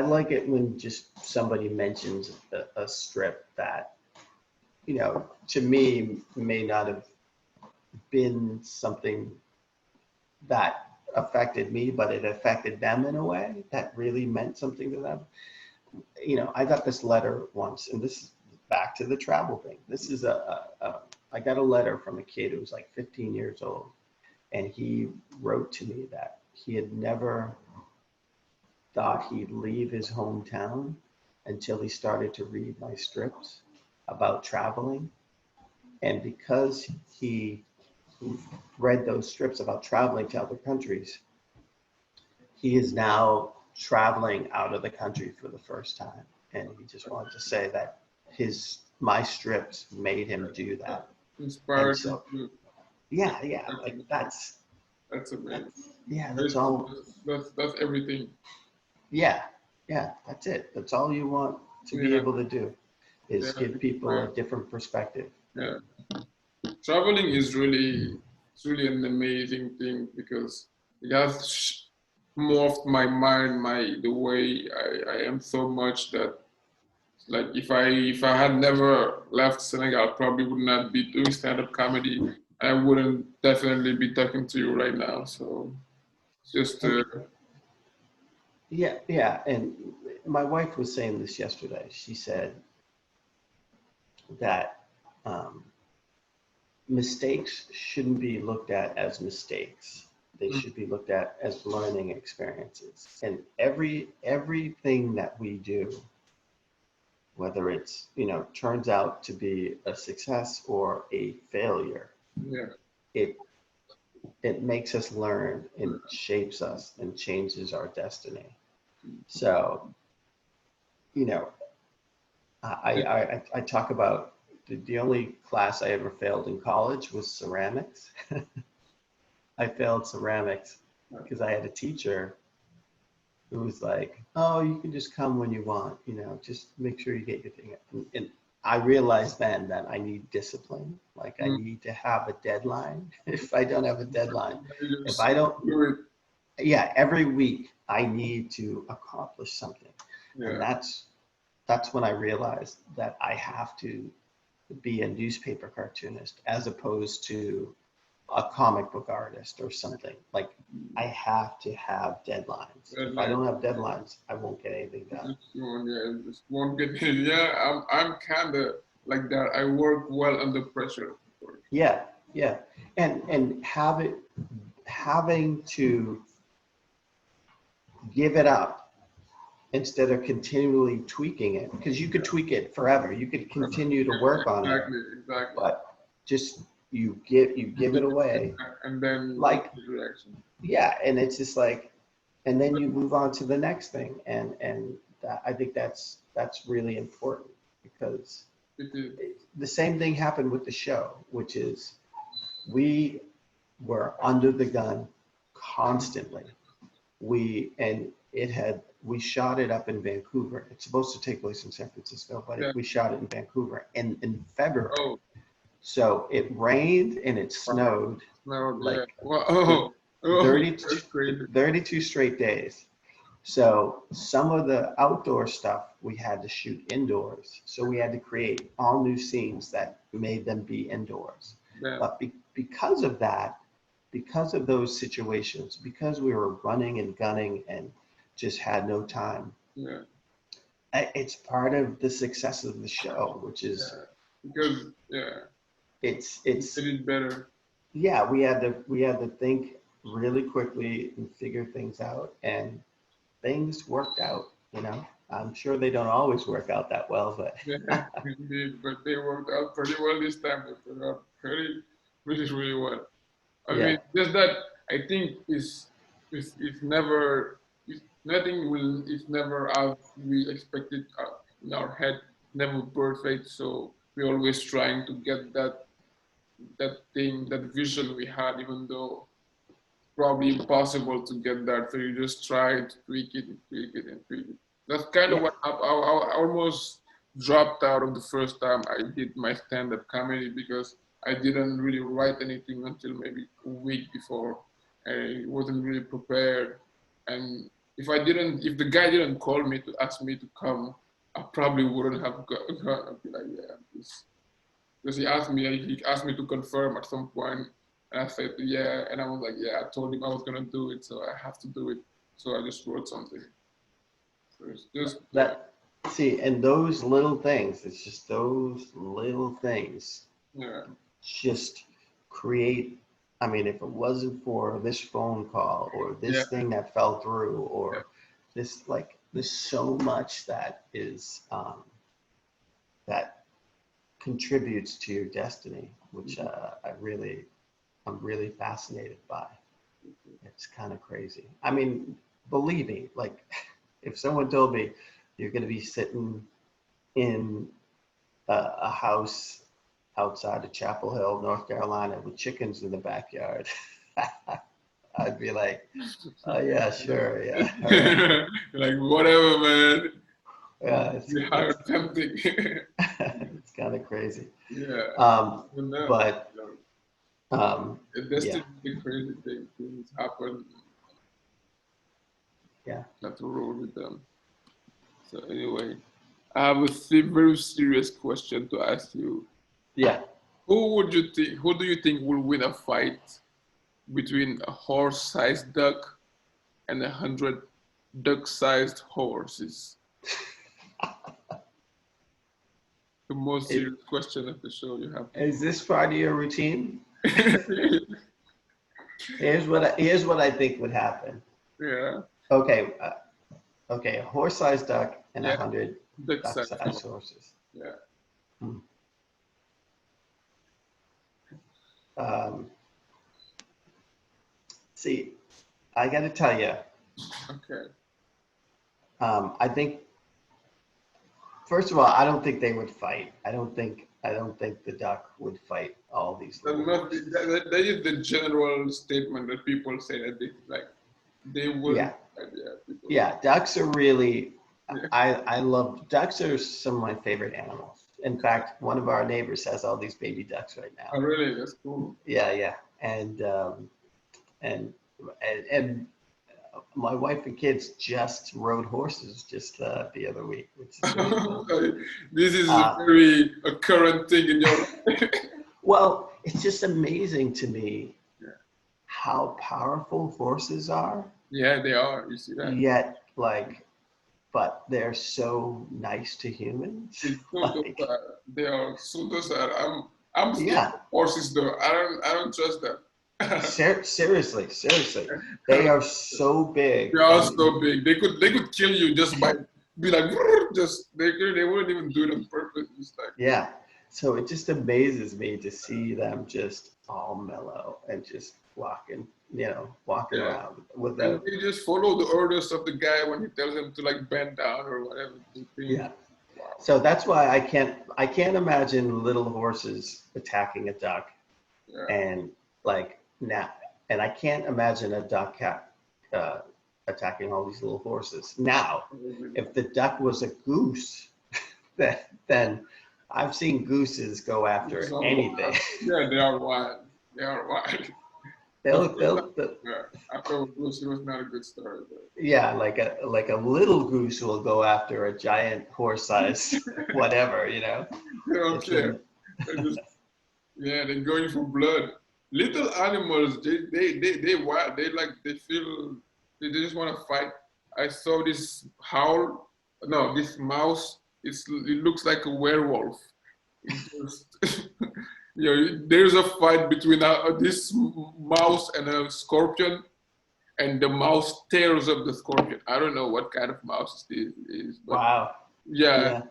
B: like it when just somebody mentions a strip that, you know, to me may not have been something that affected me, but it affected them in a way that really meant something to them. You know, I got this letter once, and this is back to the travel thing. This is I got a letter from a kid who was like 15 years old, and he wrote to me that he had never thought he'd leave his hometown until he started to read my strips about traveling. And because he read those strips about traveling to other countries, he is now traveling out of the country for the first time. And he just wanted to say that my strips made him do that.
A: Inspired.
B: So, yeah, like
A: that's amazing.
B: Yeah, that's all.
A: That's everything.
B: Yeah, Yeah, that's it. That's all you want to be able to do is give people a different perspective.
A: Yeah. Traveling is really, it's really an amazing thing because it has morphed my mind, the way I am so much that like if I had never left Senegal, I probably would not be doing stand-up comedy. I wouldn't definitely be talking to you right now. So just
B: Yeah. And my wife was saying this yesterday. She said that um, mistakes shouldn't be looked at as mistakes. They should be looked at as learning experiences. And everything that we do, whether it's, turns out to be a success or a failure,
A: yeah,
B: it it makes us learn and shapes us and changes our destiny. So, you know, I talk about the only class I ever failed in college was ceramics. I failed ceramics because I had a teacher who was like, "Oh, you can just come when you want, just make sure you get your thing." And I realized then that I need discipline. Like I need to have a deadline. If I don't have a deadline, if I don't, yeah, every week I need to accomplish something. And that's when I realized that I have to be a newspaper cartoonist as opposed to a comic book artist or something. Like I have to have deadlines. If I don't have deadlines, I won't get anything done.
A: Just won't get yeah. I'm kind of like that. I work well under pressure.
B: Yeah. And having to give it up instead of continually tweaking it, because you could tweak it forever. You could continue to work on it.
A: Exactly.
B: But just you give it away,
A: and then
B: like
A: reaction.
B: yeah, and it's just like, and then you move on to the next thing, and I think that's really important because the same thing happened with the show, which is we were under the gun constantly. We shot it up in Vancouver. It's supposed to take place in San Francisco, but we shot it in Vancouver in February.
A: Oh.
B: So it rained and it snowed like 32 straight days. So some of the outdoor stuff we had to shoot indoors. So we had to create all new scenes that made them be indoors.
A: Yeah.
B: But because of that, because of those situations, because we were running and gunning and just had no time, it's part of the success of the show, which is
A: because
B: it's
A: getting better.
B: Yeah, we had to think really quickly and figure things out, and things worked out. I'm sure they don't always work out that well, but
A: Indeed, but they worked out pretty well this time. They turned out really well. I mean, just that I think is never it's never as we expected in our head, never perfect. So we're always trying to get that vision we had, even though probably impossible to get that. So you just try to tweak it and tweak it and tweak it. That's kind of what happened. I almost dropped out of the first time I did my stand-up comedy because I didn't really write anything until maybe a week before. I wasn't really prepared. And if the guy didn't call me to ask me to come, I probably wouldn't have gone. I'd be like, yeah, because he asked me to confirm at some point, and I said yeah, and I was like, yeah, I told him I was gonna do it, so I have to do it. So I just wrote something. So it's just
B: see, and those little things, it's just those little things. Just create. I mean, if it wasn't for this phone call or this thing that fell through or this, like, there's so much that is that contributes to your destiny, which I'm really fascinated by. It's kind of crazy. I mean, believe me, like if someone told me you're going to be sitting in a house outside of Chapel Hill, North Carolina, with chickens in the backyard, I'd be like, oh yeah, sure, yeah, all right.
A: Like whatever, man.
B: Yeah,
A: Tempting.
B: it's kind of crazy.
A: Yeah.
B: But
A: That's
B: yeah,
A: the crazy thing. Things happen.
B: yeah.
A: Have to roll with them. So anyway, I have a very serious question to ask you.
B: Yeah.
A: Who do you think will win a fight between a horse-sized duck and 100 duck-sized horses? The most serious question of the show you have.
B: Is this part of your routine? Here's what I think would happen.
A: Yeah.
B: Okay. Okay. A horse-sized duck and 100
A: duck-sized
B: horses.
A: Yeah.
B: See, I got to tell you.
A: Okay.
B: I think. First of all, I don't think they would fight. I don't think the duck would fight all these little horses.
A: That is the general statement that people say that they would.
B: Yeah. Yeah, ducks are really. I love ducks. Are some of my favorite animals. In fact, one of our neighbors has all these baby ducks right now.
A: Oh, really? That's cool.
B: Yeah, and my wife and kids just rode horses just the other week, which is really cool.
A: This is a very current thing in your life.
B: Well, it's just amazing to me how powerful horses are.
A: Yeah, they are. You see that?
B: Yet, but they're so nice to humans.
A: They are so docile. I'm scared of horses though. I don't trust them.
B: Seriously, they are so big.
A: They are so big. They could kill you just by be like they wouldn't even do it on purpose. Just like
B: yeah. So it just amazes me to see them just all mellow and just walking around with them.
A: And they just follow the orders of the guy when he tells them to bend down or whatever.
B: Yeah. Wow. So that's why I can't imagine little horses attacking a duck, and and I can't imagine a duck attacking all these little horses. Now, if the duck was a goose, then I've seen gooses go after anything.
A: Wild. Yeah, they are wild. After a goose, it was not a good story. But.
B: Yeah, like a little goose will go after a giant horse-sized whatever,
A: They don't care. They're going for blood. Little animals, they wild. They feel they just want to fight. I saw this this mouse. It looks like a werewolf. There's a fight between this mouse and a scorpion, and the mouse tears up the scorpion. I don't know what kind of mouse it is. But
B: wow.
A: Yeah.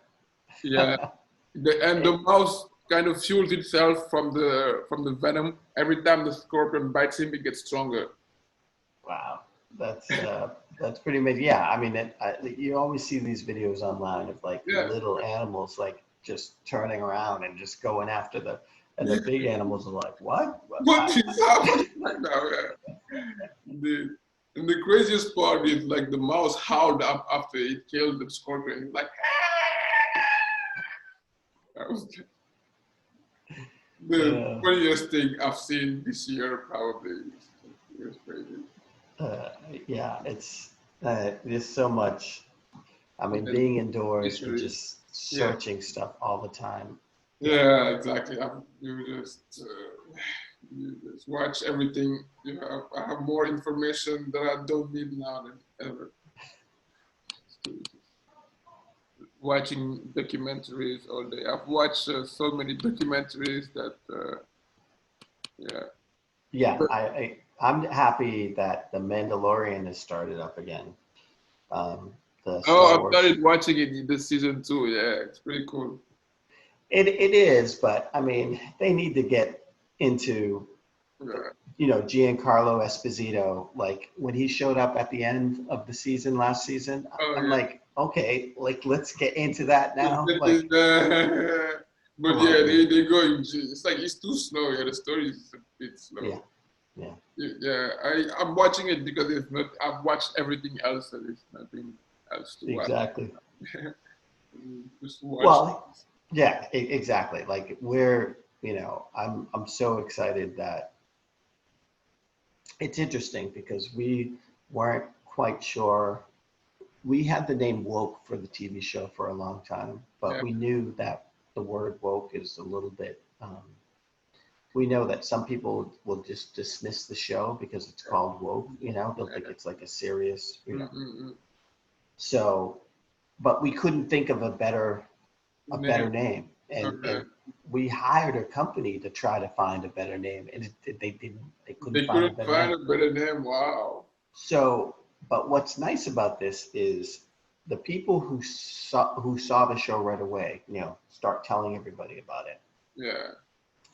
A: The mouse kind of fuels itself from the venom. Every time the scorpion bites him, it gets stronger.
B: Wow, that's pretty amazing. Yeah, I mean, you always see these videos online of little animals just turning around and just going after and the big animals are like, what?
A: What is happening right now? Yeah. The craziest part is the mouse howled up after it killed the scorpion. Like, that was the funniest thing I've seen this year, probably. It was crazy.
B: Yeah, it's there's so much. I mean, being indoors and just searching stuff all the time.
A: Yeah, exactly. You just watch everything. I have more information that I don't need now than ever. Watching documentaries all day. I've watched so many documentaries that,
B: Yeah, I'm happy that The Mandalorian has started up again.
A: I started watching it this season 2. Yeah, it's pretty cool.
B: It is, but I mean, they need to get into, Giancarlo Esposito. Like when he showed up at the end of the season last season, I'm like, okay, let's get into that now.
A: But they go. It's too slow. Yeah, the story is a bit slow.
B: Yeah, Yeah.
A: Yeah, I'm watching it because it's not. I've watched everything else, so there's nothing else to watch.
B: Exactly.
A: Just watch.
B: Well, yeah, exactly. Like we're, I'm so excited that it's interesting because we weren't quite sure. We had the name woke for the TV show for a long time, but
A: Yeah,
B: we knew that the word woke is a little bit, we know that some people will just dismiss the show because it's called woke, they'll think it's like a serious,
A: mm-mm.
B: So, but we couldn't think of a better name. And
A: Okay.
B: we hired a company to try to find a better name, and they couldn't
A: They
B: find a
A: couldn't
B: better
A: find
B: name.
A: a better name. Wow.
B: So, but what's nice about this is the people who saw the show right away, start telling everybody about it.
A: Yeah.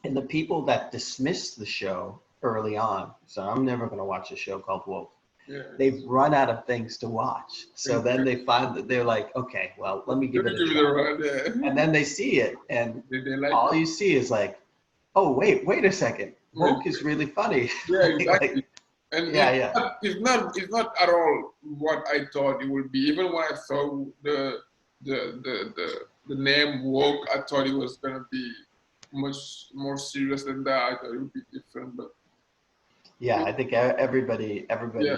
B: And the people that dismissed the show early on, so I'm never going to watch a show called Woke.
A: Yeah.
B: They've run out of things to watch. So then
A: Exactly.
B: they find that they're like, okay, well, let me give
A: Let
B: it
A: me
B: a
A: give it a
B: try.
A: run. Yeah.
B: And then they see it, and
A: They like
B: all
A: it.
B: you see is like, oh, wait a second.
A: Wait,
B: Woke is really funny.
A: yeah, exactly.
B: Like,
A: And
B: yeah, yeah.
A: it's not at all what I thought it would be. Even when I saw the name woke, I thought it was gonna be much more serious than that. I thought it would be different, but
B: Yeah, I think everybody
A: yeah,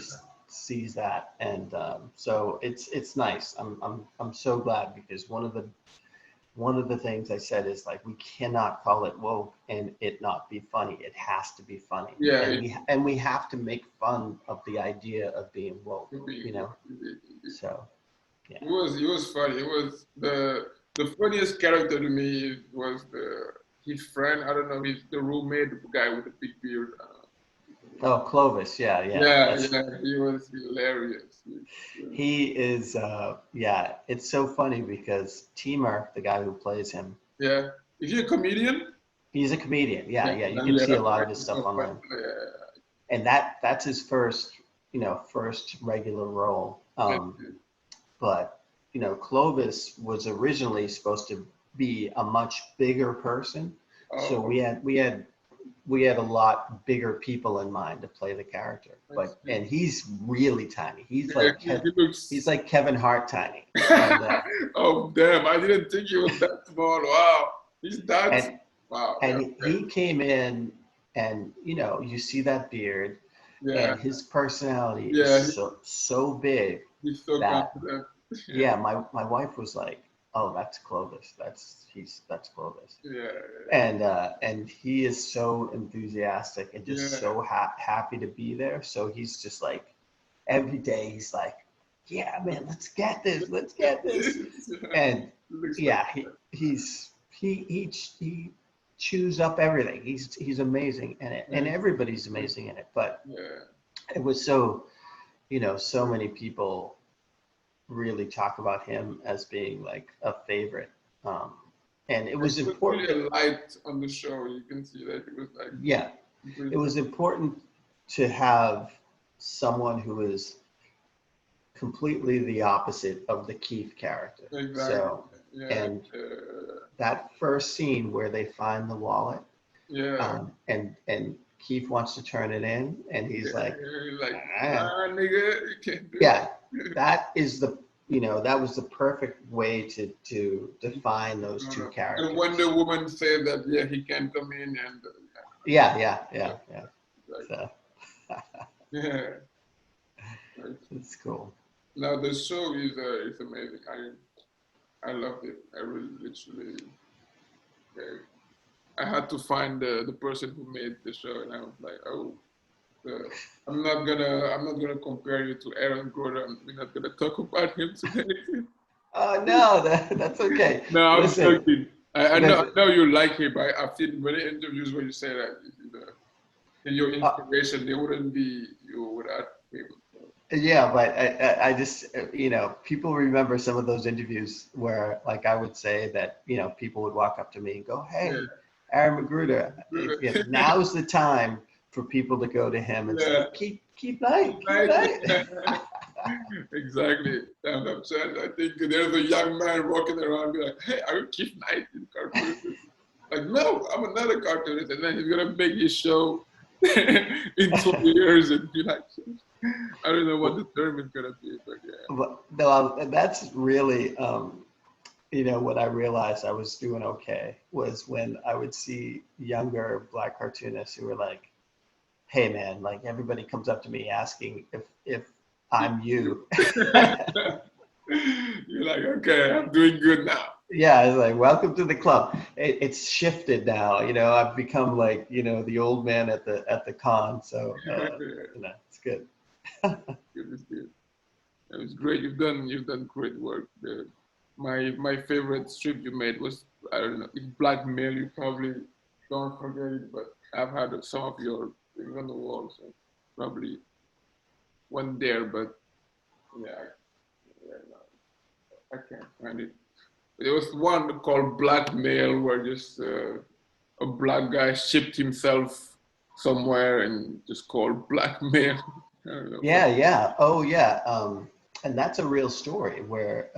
B: sees that, and so it's nice. I'm so glad because one of the things I said is like we cannot call it woke and it not be funny. It has to be funny,
A: yeah,
B: and
A: it
B: we have to make fun of the idea of being woke.
A: would be.
B: So yeah.
A: It was funny. It was the funniest character to me was his friend. I don't know, he's the roommate, the guy with the big beard.
B: Oh, Clovis. Yeah, yeah.
A: Yeah,
B: That's
A: yeah, he was hilarious.
B: he is. Yeah, it's so funny because T Murph, the guy who plays him,
A: Yeah, is he a comedian?
B: he's a comedian. Yeah,
A: Yeah,
B: yeah. You can
A: yeah,
B: see a
A: that's
B: lot
A: why
B: of his
A: he's
B: stuff
A: so funny.
B: online.
A: Yeah,
B: And that's his first regular role.
A: yeah.
B: But Clovis was originally supposed to be a much bigger person, so
A: Oh,
B: we had a lot bigger people in mind to play the character.
A: I see.
B: And he's really tiny. He's
A: Yeah,
B: like
A: he
B: he's
A: looks.
B: like Kevin Hart tiny, and
A: Oh damn! I didn't think he was that small. Wow, he's that.
B: and
A: Wow. Yeah.
B: and he came in, and you see that beard,
A: Yeah.
B: and his personality is
A: Yeah.
B: so big
A: He's so
B: that
A: confident. Yeah.
B: yeah, my wife was like, "Oh, that's Clovis. That's Clovis,"
A: Yeah.
B: and he is so enthusiastic and just
A: Yeah.
B: so happy to be there. So he's just like every day he's like, "Yeah, man, let's get this," and
A: Looks like
B: yeah, he chews up everything. He's amazing in it, and everybody's amazing in it. But
A: yeah.
B: it was so many people really talk about him as being like a favorite. Um, and it was
A: It was
B: important.
A: really a light on the show. You can see that it was like
B: Yeah, it was important to have someone who is completely the opposite of the Keith character.
A: exactly.
B: So,
A: Yeah.
B: and that first scene where they find the wallet,
A: Yeah.
B: and Keith wants to turn it in, and he's like,
A: Like,
B: ah.
A: nah, nigga, you can't do
B: Yeah,
A: it.
B: that was the perfect way to define those two
A: And
B: characters.
A: Wonder Woman said that, yeah, he can come in and
B: Yeah.
A: like,
B: So
A: yeah. Like,
B: it's cool.
A: now the show is amazing. I loved it. I really literally. I had to find the person who made the show, and I was like, oh, I'm not gonna compare you to Aaron Gordon. We're not gonna talk about him today.
B: Oh no, that's okay.
A: No, I'm
B: Listen,
A: joking. I know you like him. I've seen many interviews where you say that in your inspiration, there wouldn't be you without him.
B: yeah, but I just people remember some of those interviews where like I would say that people would walk up to me and go, "Hey, Aaron Magruder,
A: Yeah.
B: now's the time for people to go to him and say,
A: Yeah.
B: keep night."
A: Exactly. And I'm saying, I think there's a young man walking around be like, hey, are you Keith Knight in cartoonist? Like, no, I'm another cartoonist. And then he's going to make his show in 20 years and be like, I don't know what the term is gonna be, but yeah.
B: But no, that's really, what I realized I was doing okay was when I would see younger Black cartoonists who were like, "Hey man, like everybody comes up to me asking if I'm you."
A: You're like, okay, I'm doing good now.
B: Yeah, it's like, welcome to the club. It's shifted now. I've become like, the old man at the con. So, it's good.
A: It's good. It was great. You've done great work. My favorite strip you made was, I don't know, it's Blackmail. You probably don't forget it, but I've had some of your things on the wall, so probably went there, but yeah, no, I can't find it. There was one called Blackmail where just a black guy shipped himself somewhere and just called Blackmail. I don't know.
B: Yeah. Oh, yeah. And that's a real story where,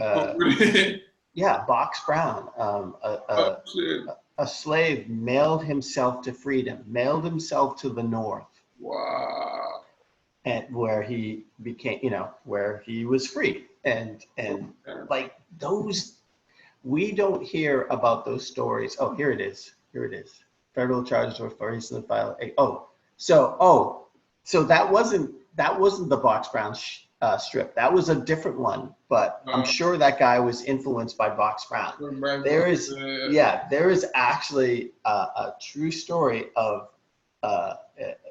B: yeah, Box Brown,
A: Oh, shit.
B: a slave mailed himself to freedom, mailed himself to the North,
A: Wow.
B: and where he became, where he was free. And like those, we don't hear about those stories. Oh, here it is. Here it is. Federal charges were recently filed. So that wasn't the Box Brown strip. That was a different one, but I'm sure that guy was influenced by Box Brown. There is actually a true story of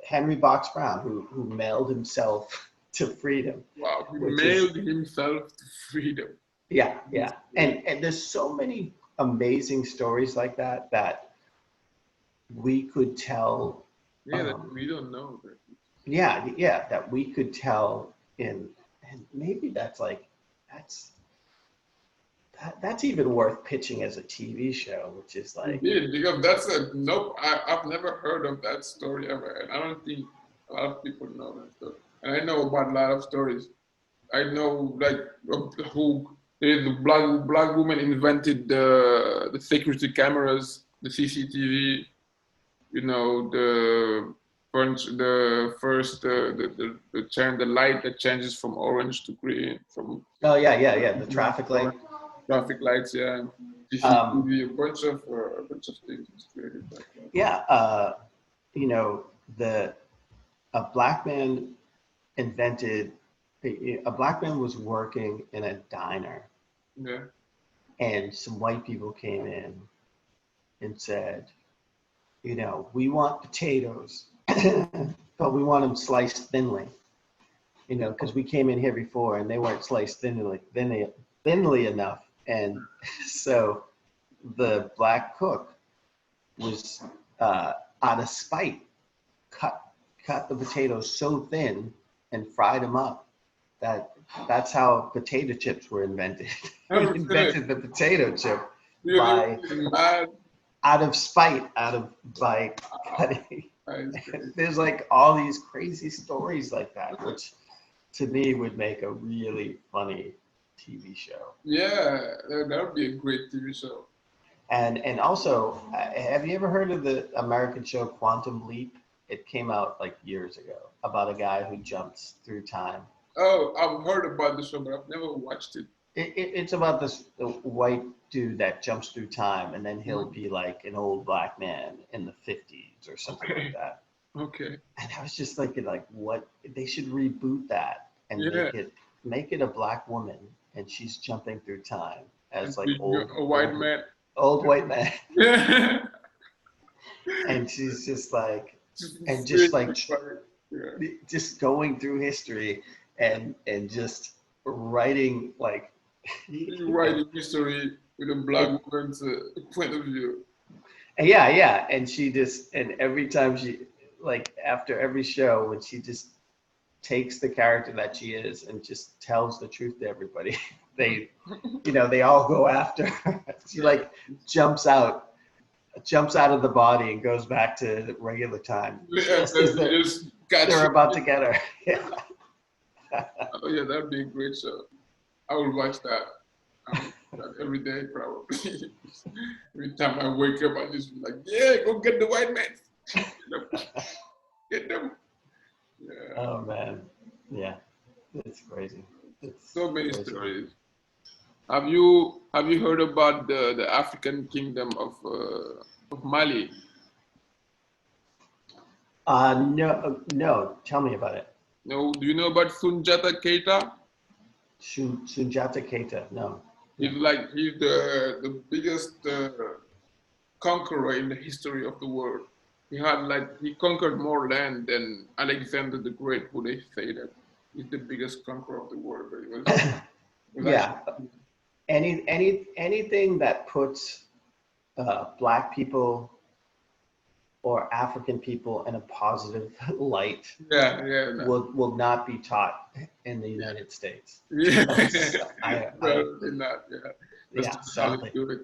B: Henry Box Brown who mailed himself to freedom.
A: Wow, he mailed himself to freedom.
B: Yeah. And there's so many amazing stories like that we could tell.
A: Yeah, that we don't know.
B: Yeah, that we could tell and maybe that's even worth pitching as a TV show, which is like.
A: Indeed, because nope. I've never heard of that story ever, and I don't think a lot of people know that story. And I know about a lot of stories. I know like who the black woman invented the security cameras, the CCTV. The the light that changes from orange to green from.
B: Oh yeah, the traffic light.
A: Traffic lights, yeah. CCTV, a bunch of things was created back then.
B: Yeah, a black man was working in a diner.
A: Yeah.
B: And some white people came in and said, we want potatoes, but we want them sliced thinly, because we came in here before and they weren't sliced thinly enough. And so the black cook was, out of spite, cut the potatoes so thin and fried them up. That's how potato chips were invented. We invented the potato chip out of spite, by cutting. There's like all these crazy stories like that, which to me would make a really funny TV show.
A: Yeah, that would be a great TV show.
B: And also, have you ever heard of the American show Quantum Leap? It came out like years ago about a guy who jumps through time.
A: Oh, I've heard about the show, but I've never watched it.
B: It's about this white dude that jumps through time, and then he'll be like an old black man in the 50s or something like that.
A: Okay.
B: And I was just thinking, like, what they should reboot that and make it a black woman, and she's jumping through time as like
A: old white man.
B: Old white man.
A: Yeah.
B: And she's just like, just going through history and just writing like.
A: Writing history with a black woman's point of view.
B: Yeah, and and every time she, like after every show, when she just takes the character that she is and just tells the truth to everybody, they all go after her. She like jumps out of the body and goes back to regular time. They're about to get her. Yeah.
A: Oh yeah, that'd be a great show. I would watch that every day, probably. Every time I wake up, I just be like, yeah, go get the white man. Get
B: It's crazy. It's
A: So many
B: crazy.
A: stories. Have you heard about the African kingdom of Mali?
B: No. Tell me about it.
A: No, do you know about Sunjata Keita?
B: Sunjata Keita. No.
A: He's the biggest conqueror in the history of the world. He conquered more land than Alexander the Great, who they say that he's the biggest conqueror of the world. But it was
B: Yeah.
A: actually,
B: Anything that puts Black people or African people in a positive light
A: yeah,
B: will not be taught in the United States.
A: yeah.
B: I
A: Probably not. Yeah, that's
B: yeah,
A: just how they
B: sadly.
A: do it.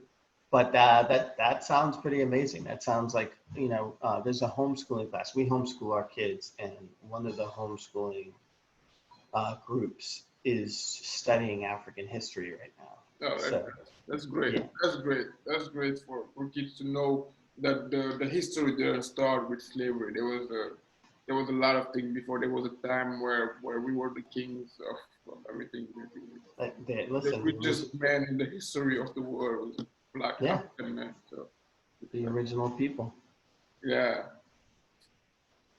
B: But that sounds pretty amazing. That sounds like, there's a homeschooling class. We homeschool our kids, and one of the homeschooling groups is studying African history right now.
A: Oh,
B: So
A: that's great.
B: yeah,
A: That's great. That's great for kids to know that the history didn't start with slavery. There was a lot of things before. There was a time where we were the kings of everything. The
B: listen,
A: richest man in the history of the world was a black
B: yeah,
A: African man. So
B: the original people.
A: yeah,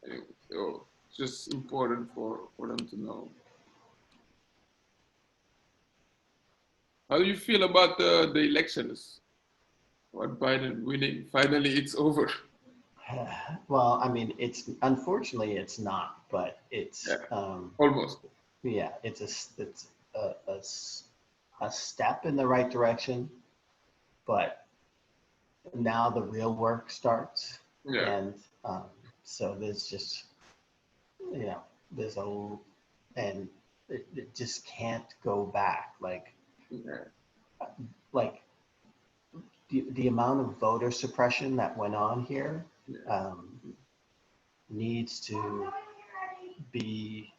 A: anyway, so it's just important for them to know. How do you feel about the elections? What Biden winning? Finally, it's over.
B: Well, I mean, unfortunately it's not, but
A: Yeah,
B: it's
A: almost.
B: yeah, it's a step in the right direction, but now the real work starts,
A: Yeah,
B: and so there's just you know there's a and it just can't go back
A: yeah,
B: like the amount of voter suppression that went on here
A: yeah,
B: um, needs to be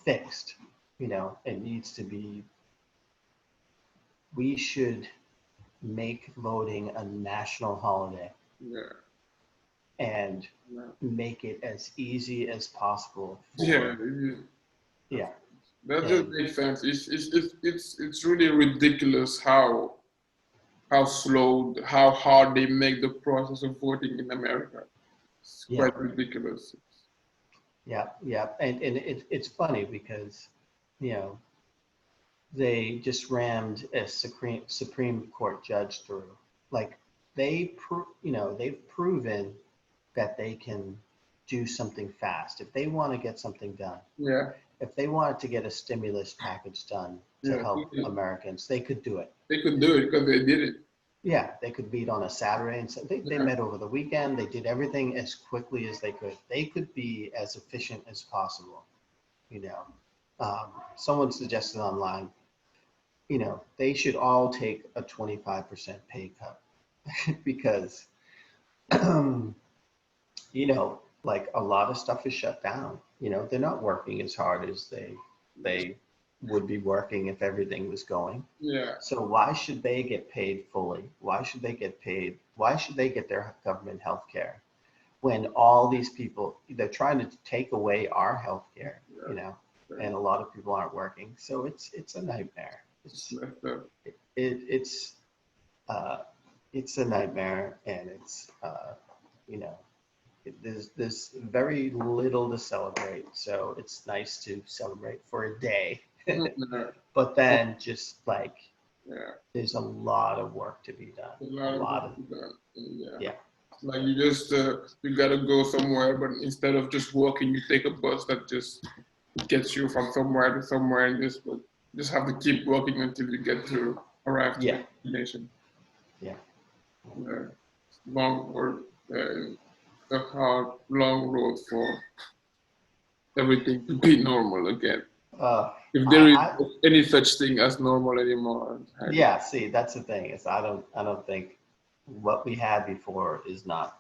B: fixed. It needs to be. We should make voting a national holiday
A: yeah,
B: and
A: yeah.
B: make it as easy as possible
A: Yeah,
B: for yeah
A: that just
B: and
A: makes sense. It's really ridiculous how slow, how hard they make the process of voting in America. It's
B: yeah
A: quite ridiculous.
B: yeah and it's funny because you know they just rammed a Supreme Court judge through. Like they've proven that they can do something fast. If they want to get something done,
A: Yeah,
B: if they wanted to get a stimulus package done to
A: yeah.
B: help Americans, they could do it.
A: They could do it because they did it.
B: Yeah, they could meet on a Saturday, and so they
A: Yeah,
B: met over the weekend. They did everything as quickly as they could. They could be as efficient as possible. You know, someone suggested online, they should all take a 25% pay cut because, like a lot of stuff is shut down. They're not working as hard as they would be working if everything was going.
A: yeah,
B: So why should they get paid fully? Why should they get paid? Why should they get their government health care when all these people, they're trying to take away our health care,
A: yeah.
B: and a lot of people aren't working. So it's a nightmare.
A: It's messed up.
B: It, it's uh, it's a nightmare, and it's you know there's very little to celebrate. So it's nice to celebrate for a day,
A: Yeah,
B: but then just like
A: yeah.
B: there's a lot of work to be done.
A: A
B: A
A: lot of
B: lot
A: work
B: of
A: to be done. Yeah.
B: yeah
A: Like you just you gotta go somewhere, but instead of just walking, you take a bus that just gets you from somewhere to somewhere, and just have to keep walking until you get to arrive to
B: yeah
A: the destination.
B: yeah.
A: Long work, a hard, long road for everything to be normal again.
B: Uh,
A: If there is
B: I
A: any such thing as normal anymore,
B: yeah. See, that's the thing is I don't think what we had before is not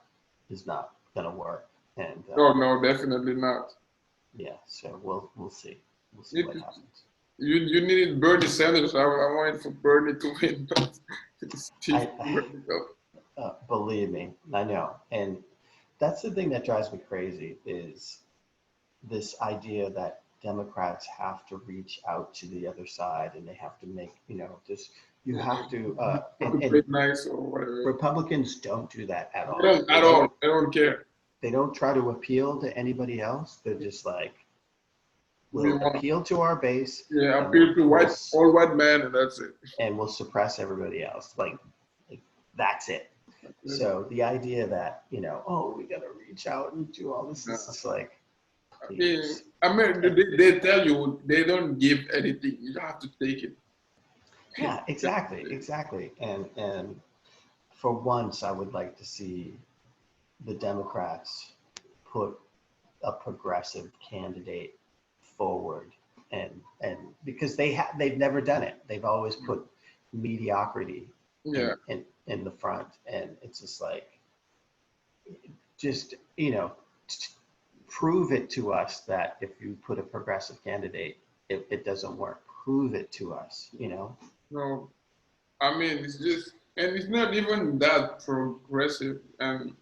B: gonna work. And
A: oh no, definitely not.
B: yeah, so we'll see. We'll see what
A: You,
B: happens.
A: you needed Bernie Sanders. I wanted for Bernie to win, but it's too
B: I
A: difficult.
B: believe me, I know. And that's the thing that drives me crazy is this idea that Democrats have to reach out to the other side, and they have to make, just, you have to, and
A: nice or whatever.
B: Republicans don't do that at all.
A: They don't at all. They don't care.
B: They don't try to appeal to anybody else. They're just like, we'll appeal to our base.
A: Yeah, appeal to all white men, and that's it.
B: And we'll suppress everybody else. Like that's it. So the idea that, we got to reach out and do all this, is just like,
A: they tell you they don't give anything. You have to take it.
B: Yeah, exactly. And for once, I would like to see the Democrats put a progressive candidate forward, and because they've never done it. They've always put mediocrity in the front, and it's just like, prove it to us that if you put a progressive candidate, it doesn't work. Prove it to us,
A: No, I mean, it's just, and it's not even that progressive, and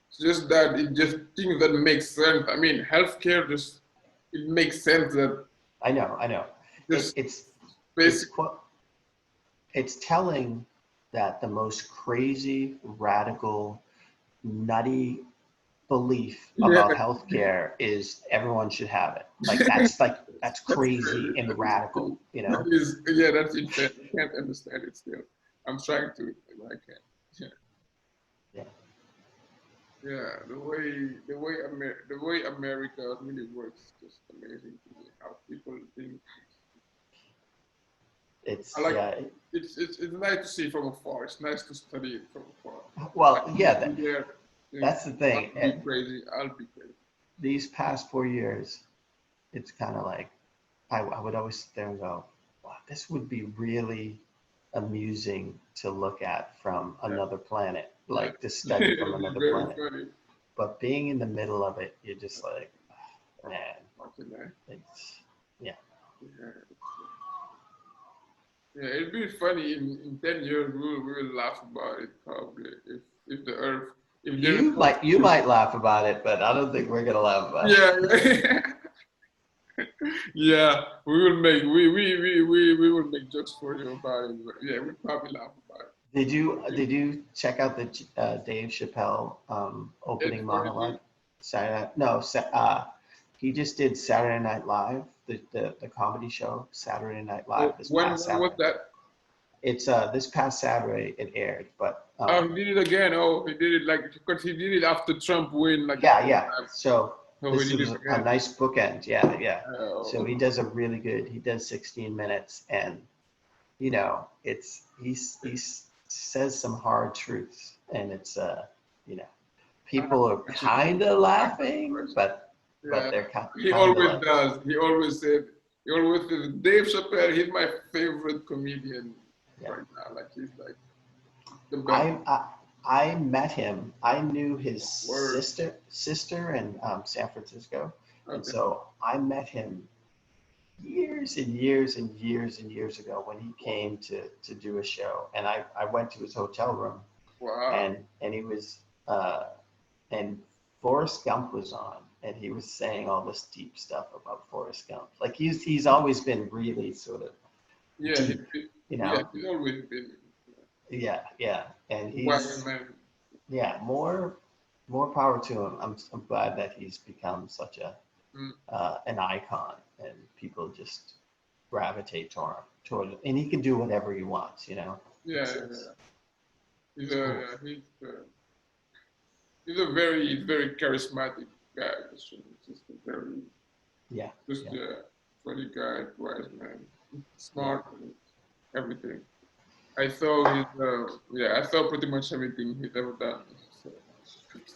A: it's just that it just things that make sense. I mean, healthcare it makes sense that.
B: I know. It's telling that the most crazy, radical, nutty belief about healthcare is everyone should have it. That's crazy and radical,
A: That's insane. I can't understand it still. I'm trying to, I can't. Yeah, the way America really works is just amazing to me. How people think.
B: It's
A: nice to see from afar. It's nice to study it from afar.
B: Well, that's the thing.
A: I'll be crazy.
B: These past 4 years, it's kind of like I would always sit there and go, wow, this would be really amusing to look at from another planet, like to study from another planet.
A: Funny.
B: But being in the middle of it, you're just like, man,
A: it'd be funny in 10 years. We will laugh about it probably if the Earth.
B: You might laugh about it, but I don't think we're gonna laugh about it.
A: Yeah, we will make jokes for you about it. But we'll probably laugh about it.
B: Did you check out the Dave Chappelle opening monologue? He just did Saturday Night Live, the comedy show Saturday Night Live.
A: When was that?
B: It's this past Saturday it aired, but
A: he did it again. He did it because he did it after Trump win.
B: So this was a nice bookend. So he does he does 16 minutes, and he says some hard truths, and it's people are kind of laughing, but they're kind of.
A: He always does. He always said Dave Chappelle. He's my favorite comedian right now. He's like the best.
B: I met him. I knew his sister in San Francisco, and so I met him years and years and years and years ago when he came to do a show, and I went to his hotel room.
A: Wow.
B: And he was and Forrest Gump was on, and he was saying all this deep stuff about Forrest Gump. Like he's always been really sort of deep,
A: he's always been.
B: Yeah, and he's more power to him. I'm glad that he's become such an icon, and people just gravitate toward him, and he can do whatever he wants,
A: He's a very charismatic guy. Just a very a funny guy, wise man, smart, and everything. I saw I saw pretty much everything he's ever done. So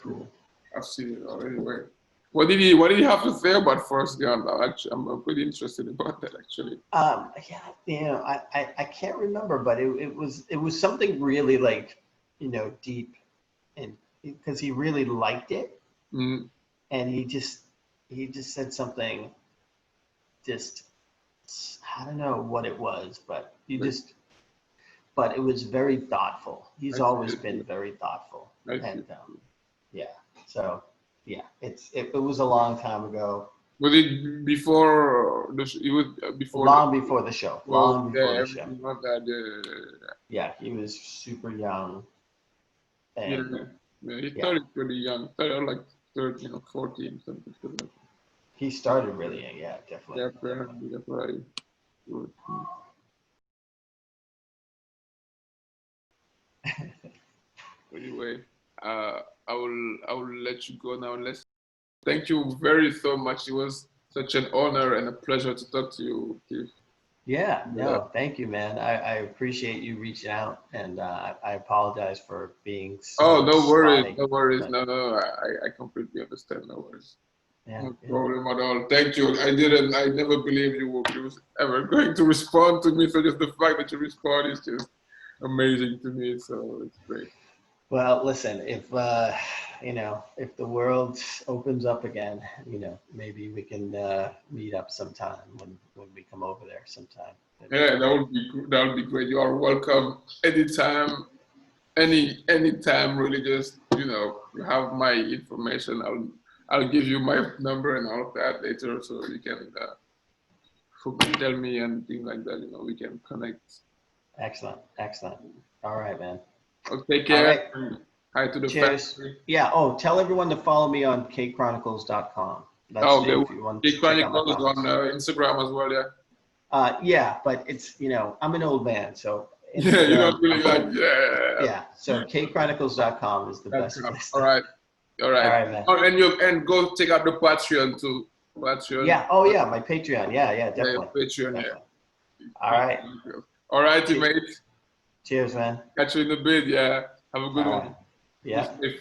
A: cool. I've seen it all anyway. What did he have to say about Forrest Gump? Actually, I'm pretty interested about that actually.
B: I can't remember, but it was something really deep, and because he really liked it, and he just said something, I don't know what it was, but but it was very thoughtful. He's always been very thoughtful, and it was a long time ago,
A: Was it before it was before
B: Long before the show. Long before the show.
A: everything like that.
B: Yeah, he was super young.
A: Yeah,
B: And
A: yeah, he
B: yeah,
A: started pretty young. Started like 13 or 14, something like that.
B: he started really young. Yeah,
A: Yeah,
B: definitely.
A: apparently that's what I would. Anyway, I will let you go now. Let's thank you very so much. It was such an honor and a pleasure to talk to you, Keith.
B: Yeah,
A: Yeah.
B: no, thank you, man. I appreciate you reaching out, and I apologize for being
A: Oh,
B: so
A: no worries,
B: spotty.
A: no worries.
B: But
A: No, I completely understand. No worries.
B: yeah,
A: No
B: yeah.
A: problem at all. Thank you. I never believed you was ever going to respond to me. So just the fact that you respond is just amazing to me. So it's great.
B: Well, listen, if if the world opens up again, maybe we can meet up sometime when we come over there sometime. That'd be
A: Yeah,
B: great.
A: that would be great. You are welcome anytime, anytime. Really, just you have my information. I'll give you my number and all of that later, so you can tell me and things like that. We can connect.
B: Excellent, excellent. All right, man.
A: Well, take
B: All
A: care.
B: right.
A: And hi to the
B: Cheers.
A: family.
B: Yeah. Oh, tell everyone to follow me on kchronicles.com. That's
A: Oh,
B: if
A: okay.
B: you want
A: K
B: to check out my
A: Chronicles on
B: comics.
A: Instagram as well. Yeah.
B: Yeah, but it's, I'm an old man, so
A: Yeah, you
B: Instagram,
A: don't really like. Yeah.
B: yeah. So kchronicles.com is the best place
A: All
B: to.
A: right. All
B: All
A: right.
B: right, man.
A: Oh, and go check out the Patreon too. Patreon.
B: Yeah. Oh, yeah. My Patreon. Yeah, yeah,
A: Yeah,
B: definitely.
A: Patreon. Yeah.
B: Definitely. All right.
A: All righty,
B: Che-
A: mate.
B: Cheers, man.
A: Catch you in a bit. Yeah. Have a good
B: All
A: one.
B: right.
A: Be
B: Yeah.
A: safe.